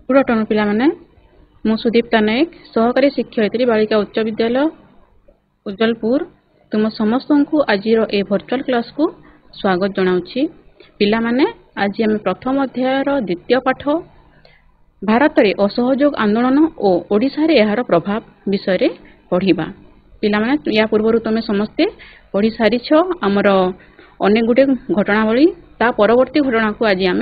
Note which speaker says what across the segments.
Speaker 1: Good afternoon पिलामाने मु सुदीप्ता नायक सहकारी शिक्षयित्री बालिका उच्च विद्यालय उज्जलपुर तुम समस्त को आज ए वर्चुअल क्लास को स्वागत जनाऊँगी। पिलामाने आज आम प्रथम अध्याय द्वितीय पाठ भारत में असहयोग आंदोलन और ओडिशा रे यार प्रभाव विषय पढ़ा। पिलामाने या पूर्व तुम समस्ते पढ़ी सारी आमर अनेक गुटे घटनावली ता परवर्ती घटना को आज आम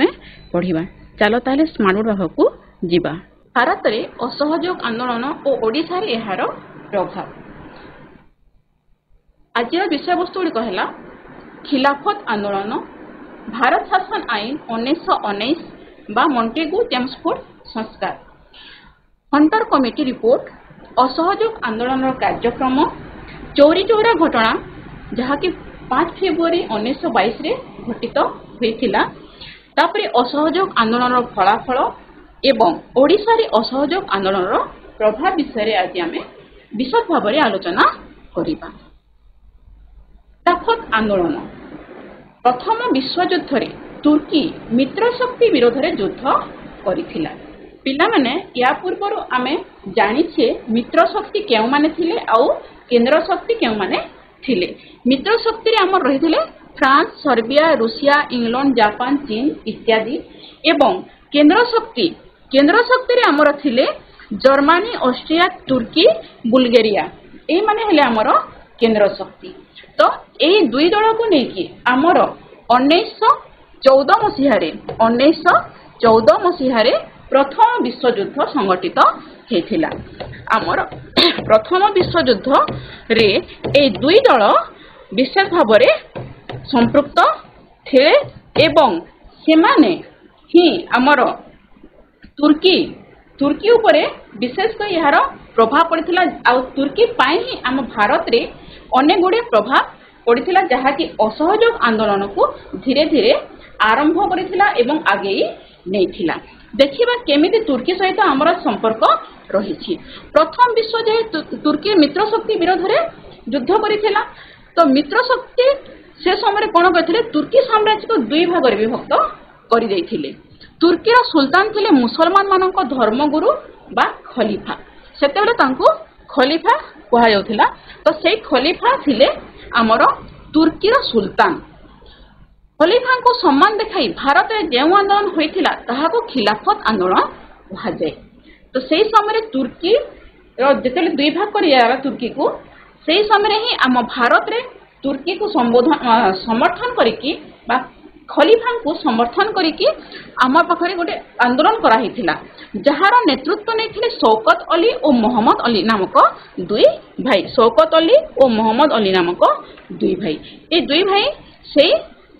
Speaker 1: पढ़ा। चलो ताले स्मार्ट बोर्ड पाख को जीवा। भारत में असहयोग आंदोलन और ओडिशा रे यार प्रभाव। आज विषय वस्तु गुड़िक है खिलाफत आंदोलन, भारत शासन आईन 1919 बा मॉन्टेगू चेम्सफोर्ड संस्कार, हंटर कमिटी रिपोर्ट, असहयोग आंदोलन कार्यक्रम, चौरी चौरा घटना जहाँकि 5 फेब्रुआरी 1922 रे घटित होइथिला, तापरे असहयोग आंदोलन फलाफल एवं ओडिशा रे असहयोग आंदोलन प्रभाव विषय आज आम विशद भाव में आलोचना करिबा। खिलाफत आंदोलन प्रथम विश्वयुद्ध रे तुर्की मित्र शक्ति विरोध रे युद्ध करिथिला। पिला माने या पूर्व आमे जानिछे मित्र शक्ति केउ माने थिले आउ केंद्र शक्ति केउ माने थिले। मित्र शक्ति रे हमर रहिथिले France, Serbia, Russia, England, Japan, चीन इत्यादि एवं केंद्र शक्ति रे हमर थिले जर्मनी, ऑस्ट्रिया, तुर्की, बुल्गारिया ए माने हेले हमर केंद्र शक्ति। तो ए दुई दल को नेकी हमर 1914 मसीह प्रथम विश्वयुद्ध संगठित हेथिला। हमर प्रथम विश्वयुद्ध रे ए दुई दल विशेष भाव में संपृक्त थे एवं सेमाने ही हमर तुर्की उपरे विशेषकर यार प्रभाव पड़िथिला। आ तुर्की पाई ही आम भारत रे अनेक गुड़े प्रभाव पड़िथिला जहाँकि असहयोग आंदोलन को धीरे धीरे आरंभ करिथिला एवं आगे नैथिला। देखिबा केमिति तुर्की सहित हमर संपर्क रहिछि। प्रथम विश्व जे तुर्की मित्र शक्ति विरोध रे युद्ध करिथिला, तो मित्र शक्ति से समय कोन करथिले तुर्की साम्राज्य को दुई भाग रे विभक्त करि दैथिले। तुर्कीर सुल्तान थिले मुसलमान मानक धर्मगुरु बा खलीफा, सेतेबेले तांको खलीफा कहा जाउथिला। तो सेई खलीफा थिले हमर तुर्कीर सुल्तान। खलीफा को सम्मान देखाई भारत में जो आंदोलन होइथिला ताहाको खिलाफत आंदोलन कहा जाए। तो सेई समय तुर्की जेतेले दुई भाग करिया तुर्की को सेई समय ही आम भारत रे तुर्की को समर्थन करिकी बा खलीफा को समर्थन करिकी आम पाखरे गोटे आंदोलन कराइथिला, जहार नेतृत्व नेथिले शौकत अली और मोहम्मद अली नामक दुई भाई। शौकत अली और मोहम्मद अली नामक दुई भाई, ए दुई भाई से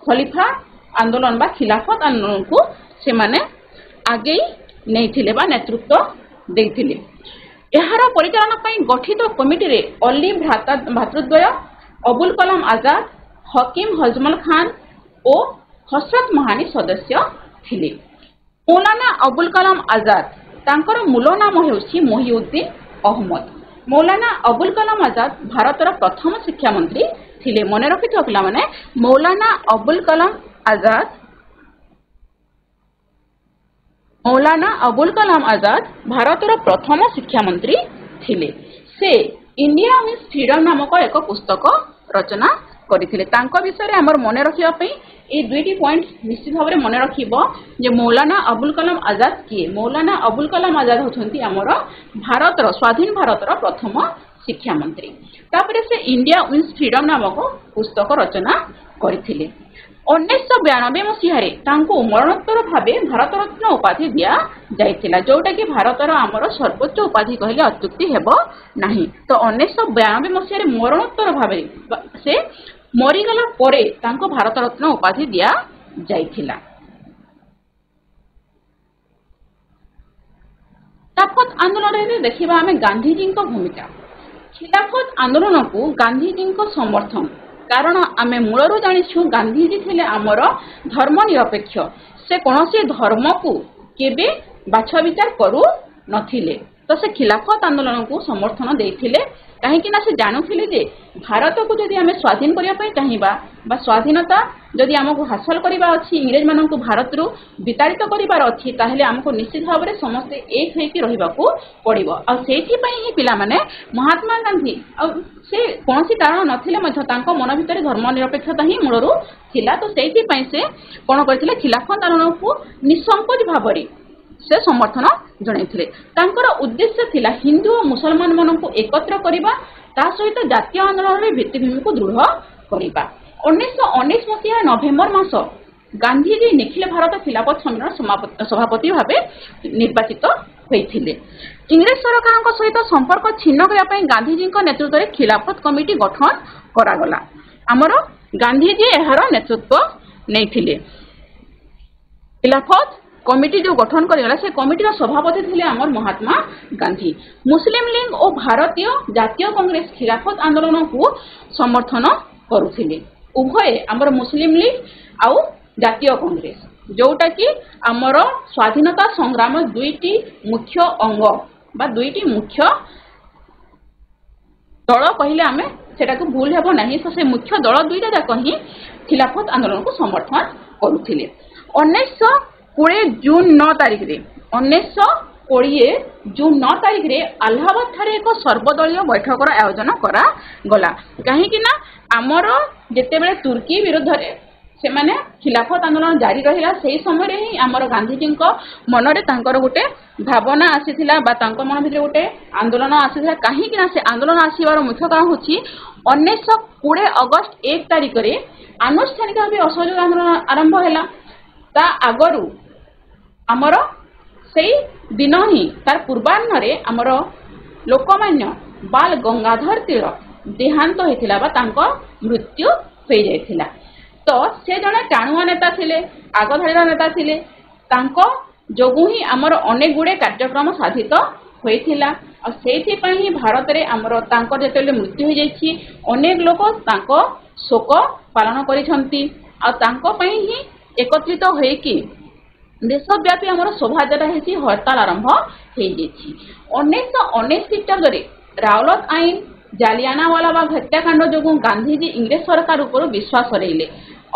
Speaker 1: खलीफा आंदोलन बा खिलाफत आंदोलन को से माने आगे नैथिले बा नेतृत्व देथिले। एहार परिचालन पई गठित कमिटी रे अली भ्रातृद्वय अबुल कलाम आजाद, हकीम हजमल खान और हसरत महानी सदस्य थिले। मौलाना अबुल कलाम आजाद तांकर मूल नाम हेउछि मोहिउद्दीन अहमद। मौलाना अबुल कलाम आजाद भारतर प्रथम शिक्षा मंत्री थिले। मने रखिथियो पिला माने मौलाना अबुल कलाम आजाद भारतर प्रथम शिक्षा मंत्री थिले। से इंडिया मीन्स फ्रीडम नामक एक पुस्तक रचना करथिले। तांको विषय रे हमर मने रखिबा पई ए दुईटी पॉइंट निश्चित भाव में मन रखिबो जे मौलाना अबुल कलाम आजाद किए। मौलाना अबुल कलाम आजाद होछंती हमर भारतर स्वाधीन भारतर प्रथम शिक्षा मंत्री। तापरे से इंडिया मीन्स फ्रीडम नामक पुस्तक रचना करथिले। 1992 मसीह तांको मरणोत्तर भावे भारत रत्न उपाधि दिया जाइथिला, जोटा कि भारतर आमर सर्वोच्च उपाधि कहले अत्युक्ति हेबो नाही। तो 1992 मसीह मरणोत्तर भावे से मरीगला परे तांको भारत रत्न उपाधि दिया जाइथिला। खिलाफत आंदोलन रे देखिबा हमें गांधीजी को भूमिका। खिलाफत आंदोलन को गांधीजी को समर्थन, कारण आमे मूलरू जानिछु गांधीजी थिले आमर धर्मनिरपेक्ष। से कोनोसी धर्म को केबे बाछ विचार करू नथिले। तो से खिलाफत आंदोलन को समर्थन देथिले कहीं ना से जानूले जे भारत को जदि आम स्वाधीन करने चाहिए स्वाधीनता जदि आमको हासिल करवा अच्छी इंग्रेज मान भारत रु विताड़ित करार अच्छी ताहले आमको निश्चित भाव में समस्ते एक होकर रहिबाकू पड़िबो। आ सेहिथिपई ही पिला माने महात्मा गांधी से कौन कारण नथिले मन भितर धर्मनिरपेक्षता ही मूलरू थिला। तो सेहिथिपई से कौन करथिले खिलाफत आंदोलन को निसंकोच भाव से समर्थन जणाइथिले। तांकर उद्देश्य थिला हिंदू और मुसलमान मान को एकत्र करबा ता सहित जातीय आंदोलन भित्तिभूमि को दृढ़ करबा। 1919 मसीहा नवेम्बर मास गांधीजी निखिल भारत खिलाफत सम्मेलन सभापति भाव निर्वाचित होइथिले। इंग्रेज सरकार सहित संपर्क छिन्न करने गांधीजी नेतृत्व में खिलाफत कमिटी गठन करागला। आमर गांधीजी एहार नेतृत्व नहीं खिलाफत कमिटी जो गठन करगला से कमिटी सभापति थे आमर महात्मा गांधी। मुस्लिम लीग और भारतीय जातीय कांग्रेस खिलाफत आंदोलन को समर्थन करुथिले। उभय आमर मुस्लिम लीग आउ जातीय कांग्रेस जोटा कि आमर स्वाधीनता संग्राम दुईटी मुख्य अंग बा दुईटी मुख्य दल कहले आमे सेटा को भूल हेबो नहीं। तो से मुख्य दल दुईटा जाक ही खिलाफत आंदोलन को समर्थन करुथिले। 1920 जून 9 तारिख रे 1920 जून 9 तारिख रे अलाहाबाद ठारे एक सर्वदलीय बैठक आयोजन करा गला। कहीं ना आमर जेते बेले तुर्की विरुद्ध रे से माने खिलाफत आंदोलन जारी रहिला सेही समय रे ही आमर गांधीजी मन रे तांकर गोटे भावना आसीथिला बा तांकर मन भितर गोटे आंदोलन आसीथिला। कहीं ना से आंदोलन आसीबार मुख्य कारण होची 1920 अगस्त 1 तारिख रे आनुष्ठानिक भाव असहयोग आंदोलन आरंभ हैला। ता आगरू आमर से दिन ही तार पूर्वाह्न आमर लोकमान्य बाल गंगाधर तिलक देहांत होइथिला बा तांको मृत्यु हो जाइथिला। तो से जने टाणुआ नेता थिले आगधाड़ीर नेता थिले तांको जोगु ही आमर अनेक गुड़े कार्यक्रम साधित होइथिला। और सेहिथिपई ही भारत रे आमर तांको जेतेले मृत्यु हो जाइछि अनेक लोक तांको शोक पालन करिसंती। आ तांको पई ही एकत्रित होइकि देशव्यापी आमर शोभायात्रा हेसी हड़ताल आरंभ हो जाइछि। 1919 ख्रीष्टाब्द रे रावलत आईन जालियानावालाबाग हत्याकांड जोगु गांधीजी इंग्रेज सरकार उपर विश्वास हरैले।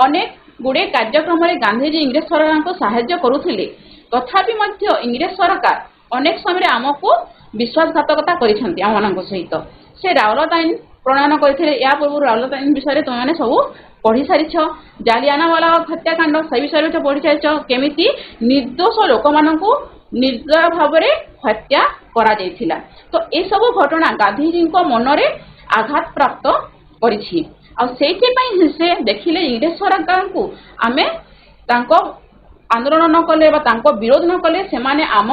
Speaker 1: अनेक गुड़े कार्यक्रम में गांधीजी इंग्रेज सरकार को साहाय्य करुथिले। तथापि मध्य इंग्रेज सरकार अनेक समय आमको विश्वासघातकता करिसंती आमମାନଙ୍କ सहित। से रावलत आईन प्रणयन करथिले। या पूर्व रावलत आईन विषय तुम मैंने सब पढ़ी सारिछ। जालियानावालाबाग हत्याकांड से विषय पढ़ी सारिछ केमिति निर्दोष लोक मानकु निर्दय भाव में हत्या करा जाइथिला। तो ए सब घटना गांधीजी मन रे आघात प्राप्त करिछि। आ सेहिथिपई से देखिले इंग्रेज सरकार को आमे तांको आंदोलन न कले बा तांको विरोध न कले से माने आम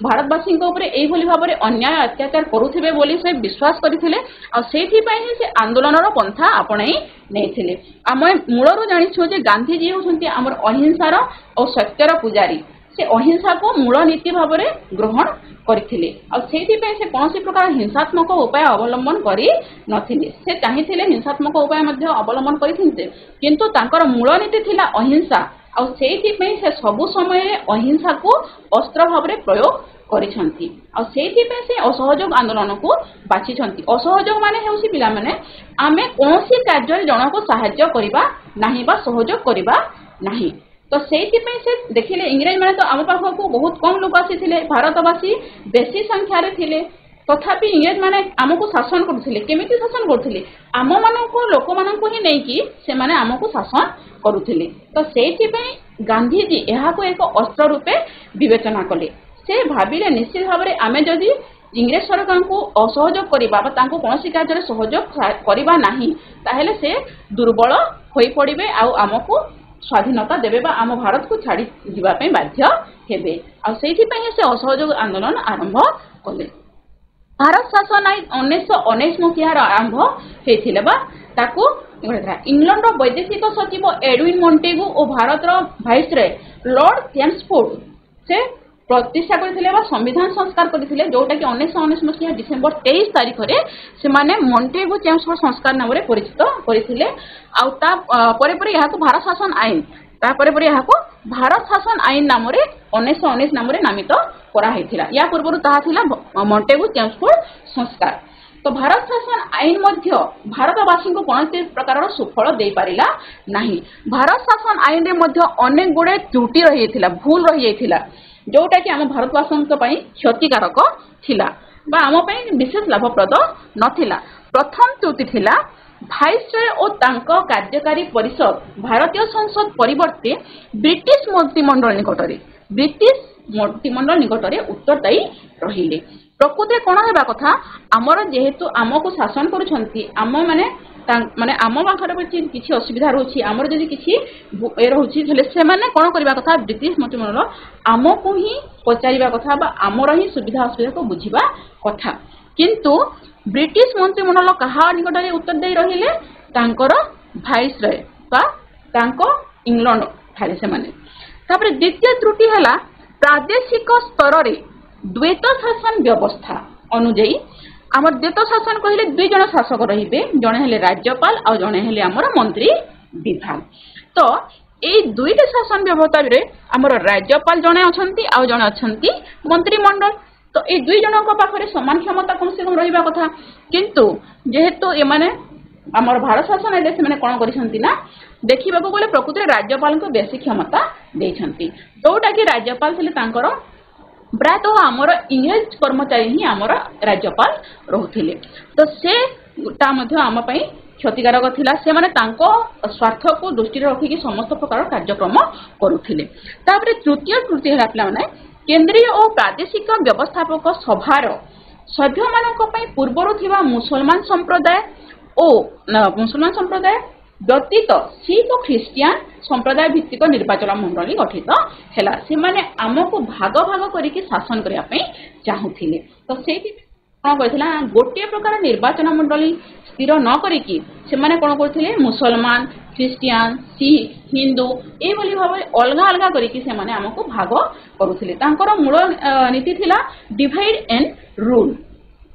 Speaker 1: भारतवासी ऊपर एई भली भाव में अन्याय अत्याचार करुथिबे बोली से विश्वास करथिले। आ सेहिथिपई से आंदोलन पंथा आपणाई नेथिले। आम मूलरू जानिछु जे गांधीजी होछंती आमर अहिंसार और सत्यर पुजारी। से अहिंसा को मूल नीति भाव में ग्रहण करथिले। और सेहिथिपई से कौन प्रकार हिंसात्मक उपाय अवलंबन करि नथिले। से चाहिथिले हिंसात्मक उपाय मध्य अवलंबन करिथिन्ते किंतु तांकर मूल नीति थिला अहिंसा। और सेहिथिपई से सबु समय अहिंसा को अस्त्र भाव में प्रयोग करिसंती। और सेहिथिपई से असहयोग आंदोलन को बाछिसंती। असहयोग माने हेउसी पिला माने आमे कोनोसी कार्य जणको सहाय्य करिबा नाही बा सहयोग करिबा नाही। तो सेहिथिपई से देखिले इंग्रेज माने तो आम पाख को बहुत कम लोक आसीथिले। भारतवासी बेसी संख्या रे थिले। तथापि इंग्रेज माने आमको शासन करुथिले। केमिति शासन करुथिले आम माननको लोक माननको ही नै कि से माने आमको शासन करुथिले। तो सेहिथिपई गांधीजी एहा को एक अस्त्र रूपे विवेचना कले। से भाबिले निश्चित भाव में आमे जदि इंग्रेज सरकार को असहयोग करिबा बा तांको कोनोसी कार्य सहयोग करिबा नाही ताहेले से दुर्बल होई पड़िबे आ आमको स्वाधीनता देवे बा आम भारत को छाड़ी जीवा पे बाध्य हेबे। आ सेहिथिपई से असहयोग आंदोलन आरंभ कले। भारत शासन आईन 1919 मसीहार आरंभ होइथिले बा ताकू इंग्लैंड वैदेशिक सचिव एडविन मॉन्टेगू और भारत भाइसरय लॉर्ड चेम्सफोर्ड से प्रतिष्ठा करथिले बा संविधान संस्कार करथिले जोटा कि 1919 मसीहा डिसेंबर 23 तारिख रे से माने मॉन्टेगू चेम्सफोर्ड संस्कार नाम रे परिचित करथिले। आ ता परे परे यहाको भारत शासन आईन ता परे परे यहाको भारत शासन आईन नाम 1919 नाम नामित कराइथिला। या पूर्व ताहा थिला मॉन्टेगू चेम्सफोर्ड संस्कार। तो भारत शासन आईन मध्य भारतवासी को कौन प्रकार सुफल दे पारिला नहीं। भारत शासन आईन रे मध्य अनेक गुड़े त्रुटि रही जाइथिला, भूल रही जाइथिला, जोटा कि आम भारतवासी क्षतिकारक थिला बा आम पई विशेष लाभप्रद नथिला। प्रथम त्रुटि थिला भाइसरय और तांको कार्यकारी परिषद भारतीय संसद परिवर्ते ब्रिटिश मंत्रिमंडल निकटरे उत्तरदायी रहिले। प्रकृति कौन होगा कथा आमर जेहेतु आमको शासन करुछंती आम माने आम पाखरे किसी असुविधा रोची आमर जदि किसी ए रोची से माने कौन करबा कथा ब्रिटिश मंत्रिमंडल आमको ही पचारिबा कथा बा आमर ही सुविधा असुविधा को बुझिबा कथा। किंतु ब्रिटिश मंत्रिमंडल कहा निकटरे उत्तरदायी रहिले तांकर भाइसरय बा तांको इंग्लैंड ठारे से माने। तापर द्वितीय त्रुटि हला प्रादेशिक स्तर रे द्वैत शासन व्यवस्था अनुଯାयी आमर द्वैत शासन कहले दुई जन शासक रहिबे, जणे हेले राज्यपाल और जणे हेले आमर मंत्री विभाग। तो ए दुईटा शासन व्यवस्था रे आमर राज्यपाल जणे अछंती और जणे अछंती मंत्रिमंडल। तो ए दुई जनक पाखरे समान क्षमता कम से कम रहिबा कथा। किंतु जेहेतु ए माने आमर भारत शासन हेले से माने कोन करिसंती ना देखिबा को गले प्रकृति राज्यपाल को बेसी क्षमता देछंती, जोटा कि राज्यपाल थिले तांकर प्रायतः आमर इंग्रेज कर्मचारी ही आमर राज्यपाल रोहुथिले। तो से आम क्षतिकारक थिला। से माने तांको स्वार्थ को दृष्टि रखिकी समस्त प्रकार कार्यक्रम करुथिले। तापरे तृतीय त्रुटि हला पिला माने केंद्रीय और प्रादेशिक व्यवस्थापक सभार सभ्य मानक पई पूर्वरु थिबा मुसलमान संप्रदाय व्यतीत सिख और ख्रिस्टियान संप्रदाय भित्तिक निर्वाचन मंडली गठित हैला। से माने आमको भाग भाग करिके शासन करिया पई चाहुथिले। तो सेति कोन कहितला गोटे प्रकार निर्वाचन मंडली स्थिर न करिकी से माने कोन करथिले मुसलमान ख्रिस्टियान सिख हिंदू ए बोली भाबे अलगा अलगा करिकी से माने आमको भाग करुथिले। तांकर मूल नीति थिला डिवाइड एंड रूल।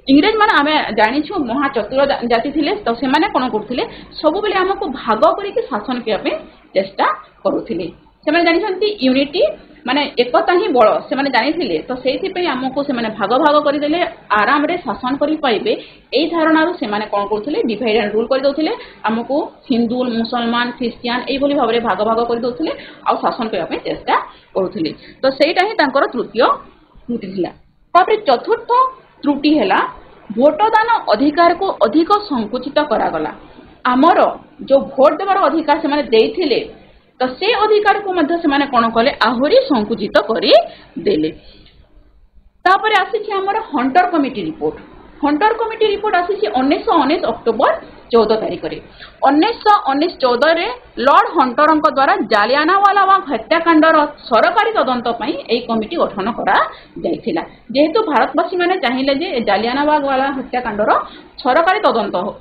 Speaker 1: इंग्रेज माने आमे जानिछु महाचतुर जाति थिले। तो से माने कोन करथिले सब बेले आमको भाग करिके शासन किया पे चेष्टा करुथिले। से माने जानिछंती यूनिटी माने एकता ही बळ से माने जानिथिले। तो सेहि पे आमको से माने भाग भाग करि देले आराम रे शासन करि पाइबे एई धारणा रो से माने कोन करथिले डिवाइड एंड रूल करि दोथिले। आमको हिंदू मुसलमान ख्रिस्टियान एई बोली भाबरे भाग भाग करि दोथिले आ शासन करिया पे चेष्टा करुथिले। तो सेटा ही तांकर तृतीय त्रुटि थिला। तापर चतुर्थ त्रुटि हैला भोटदान अधिकार को अधिक संकुचित करागला। आमर जो भोट देवार अधिकार से माने देइथिले तो से अधिकार को मध्य से माने कोन कले आहुरी संकुचित करि देले। तापर आसी आमर Hunter committee report. Hunter committee report आसी 1919 अक्टोबर 14 तारिख रे 1919-14 रे लॉर्ड हंटरଙ୍କ द्वारा जालियानावाला बाग हत्याकांडर सरकारी तदंत पई एई कमिटी गठन करा जायथिला। जेहेतु भारतवासी माने चाहिले जे जालियानावाग वाला हत्याकांडर सरकारी तदंत हो,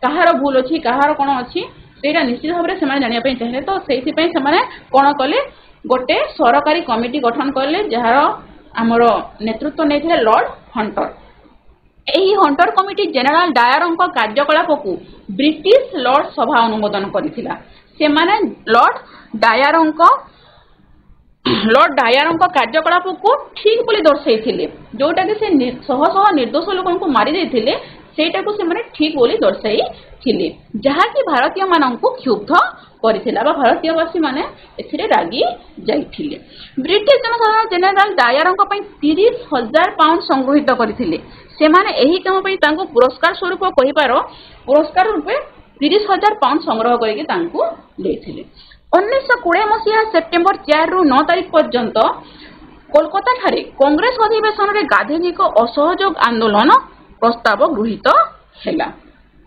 Speaker 1: कहार भूल अछि कहार कोन अछि सेटा निश्चित भाव से माने जानिया पई चाहिए। तो सेहि पई से माने कोन कले गोटे सरकारी कमिटी गठन करले जहार हमर नेतृत्व नेथिले लॉर्ड हंटर। एही हंटर कमिटी जनरल डायरଙ୍କ कार्यकलाप को ब्रिटिश लॉर्ड सभा अनुमोदन करिथिला। से माने लॉर्ड डायरଙ୍କ कार्यकलाप को ठीक बोली दर्शाइथिले, जोटा कि से शह शह निर्दोष लोकन को मारी देथिले सेटा को से माने ठीक बोली दर्शाइथिले, जहा कि भारतीय माननको क्षुब्ध करिथिला बा भारतीयवासी माने एथिरे रागी जाइथिले। ब्रिटिश जनसाधारण जनरल डायरଙ୍କ पई 30,000 पाउंड संग्रहित करिथिले। से माने एही काम पई तांको पुरस्कार स्वरूप कहिपार पुरस्कार रूपे 30,000 पाउंड संग्रह करके तांको लेथिले। 1920 मसीहा सेप्टेम्बर 4 रु 9 तारिख पर्यंत कोलकाता ठारे कांग्रेस अधिवेशन रे गांधीजी को असहयोग आंदोलन प्रस्ताव गृहीत हैला।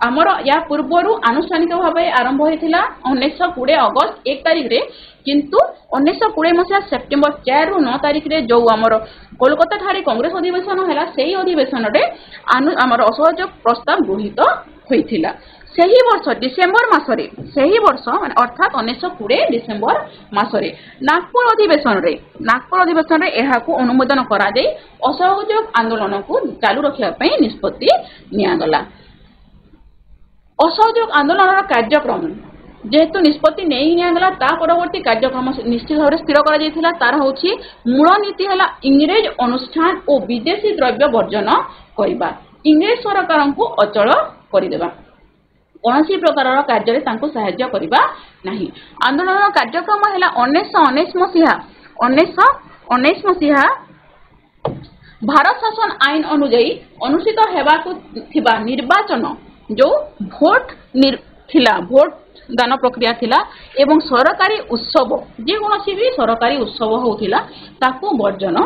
Speaker 1: आमर या पूर्वरु आनुष्ठानिक भाव आरंभ होइथिला 1920 अगस्त 1 तारिख रे, किंतु 1920 मसीहा सेप्टेम्बर 4 रु 9 तारिख रे जो आमर कोलकाता ठारे कांग्रेस अधिवेशन हैला सेही अधिवेशन रे आमर असहयोग प्रस्ताव गृहीत होइथिला। सेही वर्ष डिसेंबर मासरे सेही वर्ष माने अर्थात 1920 डिसेंबर मासरे नागपुर अधिवेशन रे एहा को अनुमोदन करा जाई असहयोग आंदोलन को चालू रखिया पई निष्पत्ति निया गला। असहयोग आंदोलन कार्यक्रम जेहेतु निष्पत्ति नहीं निगला परवर्ती कार्यक्रम निश्चित भाव स्थिर कर तार हूँ मूल नीति है इंग्रेज अनुष्ठान और विदेशी द्रव्य वर्जन करवा इंग्रेज सरकार को अचल करदेवा कौन प्रकार कार्य साहाय्य करवा नहीं। आंदोलन कार्यक्रम है 1919 मसीहा भारत शासन आईन अनुजाई अनुष्ठित होगा निर्वाचन जो भोट थिला भोट दान प्रक्रिया थिला एवं सरकारी उत्सव जेकोसी भी सरकारी उत्सव होतिला ताकू वर्जन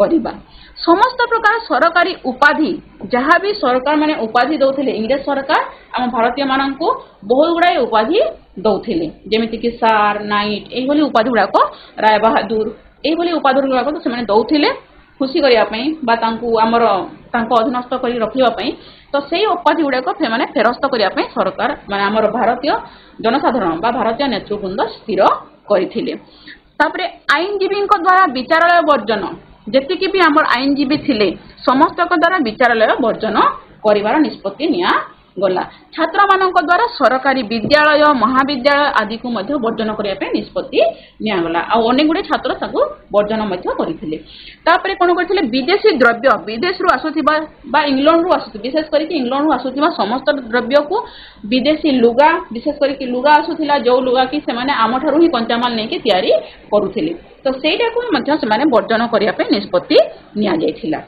Speaker 1: करिबा समस्त प्रकार सरकारी उपाधि जहाँ भी सरकार माने उपाधि दौले इंग्रेज सरकार आम भारतीय मान को बहुत गुड़ाए उपाधि दौले जमीती कि सार नाइट ये उपाधि गुड़ाक राय बहादुर ये उपाधि गुड़ाक से दौले खुशी करने आमर अधीनस्थ कर रखापी तो से उपाधि गुड़ाक से फेरस्त करने सरकार माने आमर भारतीय जनसाधारण बा भारतीय नेतृवृंद स्थिर करते आईनजीवी द्वारा विचारालय वर्जन जेतिकी भी आमर आईनजीवी थिले समस्त द्वारा विचारालय वर्जन करिवार निष्पत्ति निया गला छात्र मानक द्वारा सरकारी विद्यालय महाविद्यालय आदि को मध्य वर्जन करने पे निष्पत्ति निया गला आ अनेक गुडे छात्र ताकू वर्जन मध्य करथिले तापरे कोन करथिले विदेशी द्रव्य विदेश रु आसुथिबा बा इंग्लैंड रु आसुथि विशेष करके इंग्लैंड रु आसुथिबा समस्त द्रव्य को विदेशी लुगा विशेष करके लुगा आसुथिला जो लुगा की से माने आमठारु ही कंचामाल नै के तयारी करूथिले तो सेटा को मध्य से माने वर्जन करिया पे निष्पत्ति निया जायथिला।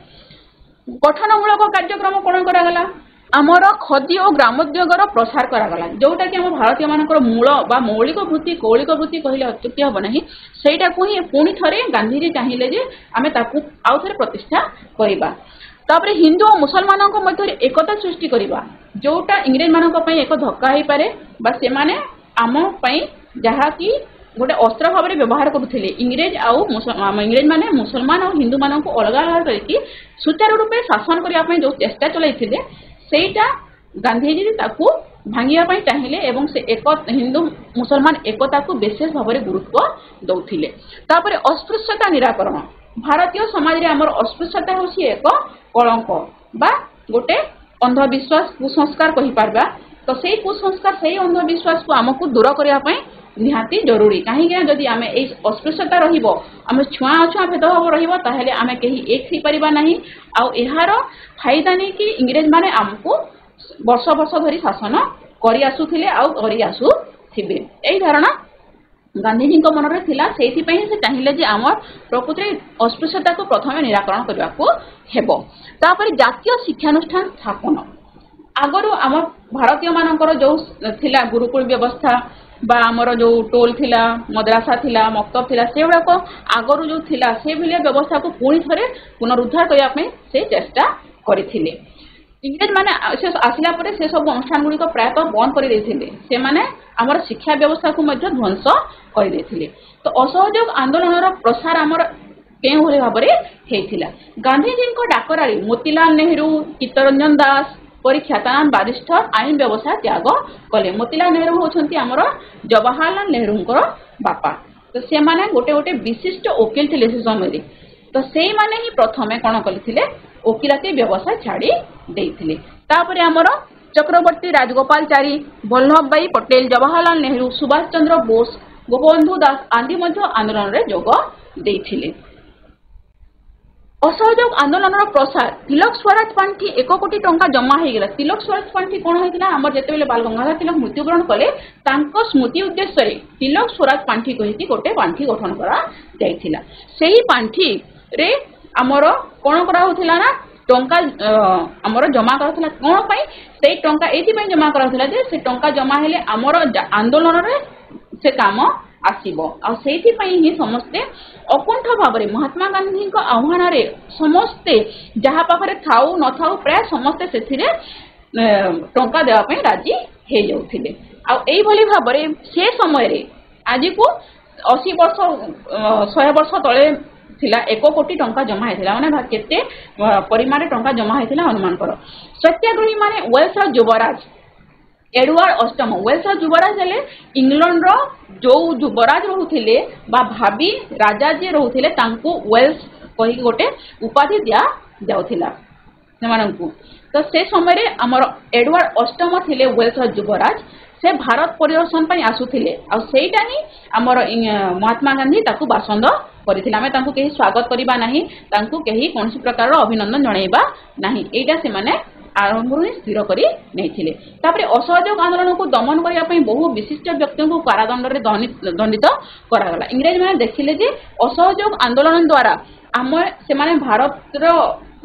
Speaker 1: गठनमूलक कार्यक्रम कोन करा गला आमर खदी और ग्रामोद्योगर प्रसार करागला जोटा कि आम भारतीय मानकर मूल बा मौलिक वृत्ति कौलिक वृत्ति कहले अत्युक्ति हम ना सेटा को ही पुणी थे गांधीजी चाहिए जे आम आउ थे प्रतिष्ठा करवा तापर हिंदू और मुसलमान मध्य एकता सृष्टि करवा जोटा इंग्रेज मान एक धक्का हो पारे से माने आम जहा कि गोटे अस्त्र भाव में व्यवहार करुले इंग्रेज इंग्रेज माने मुसलमान और हिंदू मान को अलग अलग करके सुचारू रूपे शासन करने जो चेष्टा चलते सेटा गांधीजी ताकू भांगिया चाहिए एवं से एक हिंदू मुसलमान एकता को विशेष भाव में गुरुत्व दौले तापर अस्पृश्यता निराकरण भारतीय समाज रे आमर अस्पृश्यता होसी एक कलंक बा गोटे अंधविश्वास कुसंस्कार कहि पारबा तो सेही कुसंस्कार सेही अंधविश्वास को आमको दूर करिया पई निहाती जरूरी कहीं जदि आम अस्पृश्यता रहिबो आम छुआ अछुआ भेदभाव रहिबो ताहेले आम कहीं एक थी परिबा नहीं आउ एहार फायदा नहीं कि इंग्रेज माने आमको वर्ष वर्ष धरी शासन करि आसुथिले आउ करि आसुथिबे एई धारणा गांधीजी मन में थिला सेहि पई से चाहिए जे आम प्रकृति अस्पृश्यता को प्रथम निराकरण करबा को हेबो तापर जातीय शिक्षानुष्ठान स्थापन आगरो आम भारतीय मानकर जो थिला गुरुकुल व्यवस्था बा आमर जो टोल थिला मद्रासा थिला मक्तब थिला से गुड़ाक आगरू जो थिला से भलिया व्यवस्था को पुणी थे पुनरुद्धार करने से चेष्टा करथिले इंग्रेज माने आसिला परे से सब अनुष्ठान गुड़िक प्रायतः बंद कर देथिले से माने आमर शिक्षा व्यवस्था को मध्य ध्वंस कर देथिले तो असहयोग आंदोलन प्रसार आमर केउ भली भाव में हेथिला गांधीजी डाकरा मोतीलाल नेहरू चित्तरंजन दास परी ख्यातनाम बारिष्ठर आईन व्यवसाय त्याग कले मोतीलाल नेहरू होछंती आमर जवाहरलाल नेहरूंकर बापा तो से माने गोटे गोटे विशिष्ट वकील थिले से समय तो से माने ही प्रथमे कोन करथिले वकीलाती व्यवसाय छाड़ी देथिले तापरे आमर चक्रवर्ती राजगोपालचारी वल्लभ भाई पटेल जवाहरलाल नेहरू सुभाष चंद्र बोस गोपबंधु दास आदि मध्य आंदोलन रे जोग देथिले असहयोग आंदोलन प्रसार तिलक स्वराज पांठी 1 कोटी टंका जमा हो गला तिलक स्वराज पांठी कौन होता आम जिते बाल गंगाधर तिलक मृत्युवरण कले स्मृति उद्देश्य तिलक स्वराज पांठी कही गोटे पांठी गठन करा जाइथिला सेही पांठी रे आमर कौन करा ना टंका आमर जमा करा कौन पाई से टंका एथि जमा करा जे से टंका जमा हेले आमर आंदोलन रे से काम आसीबो आ सेथि पई ही समस्ते अकुंठ भाव में महात्मा गांधी आह्वान रे समस्ते जहाँ पाखरे थाउ न थाउ प्राय समस्ते सेथिरे टंका देवा पई राजी हे जाउथिले आ एई भली भाव में से समय रे आज को 80 वर्ष 100 वर्ष तले थिला 1 कोटी टंका जमा हेथिला माने केते परिमाण टंका जमा हेथिला अनुमान करो सत्याग्रही माने वेल्स युवराज एडवार्ड अष्टम वेल्स युवराज हेले इंग्लैंड रो जो युवराज रोहुथिले बा भाभी राजा जे रोहुथिले तांको वेल्स कही गोटे उपाधि दिया जाउथिला सेमानंकु तो से समय रे हमर एडवार्ड अष्टम थिले वेल्स युवराज से भारत परिदर्शन पर आसुथिले आ सेटा ही हमर महात्मा गांधी ताकू बासंद करथिले आमे तांकू केही स्वागत करिबा नाही तांकू केही कोनसी प्रकार अभिनंदन जणाइबा नाही एटा से माने आरंभରୁ ହିଁ ସ୍ଥିର କରି ନେଇଥିଲେ। ତାପରେ ଅସହଯୋଗ ଆନ୍ଦୋଳନକୁ ଦମନ କରିବା ପାଇଁ ବହୁ ବିଶିଷ୍ଟ ବ୍ୟକ୍ତିଙ୍କୁ କାରାଦଣ୍ଡରେ ଦଣ୍ଡିତ କରାଗଲା। ଇଂରେଜ ମାନେ ଦେଖିଲେ ଯେ ଅସହଯୋଗ ଆନ୍ଦୋଳନ ଦ୍ୱାରା ସେମାନେ ଭାରତର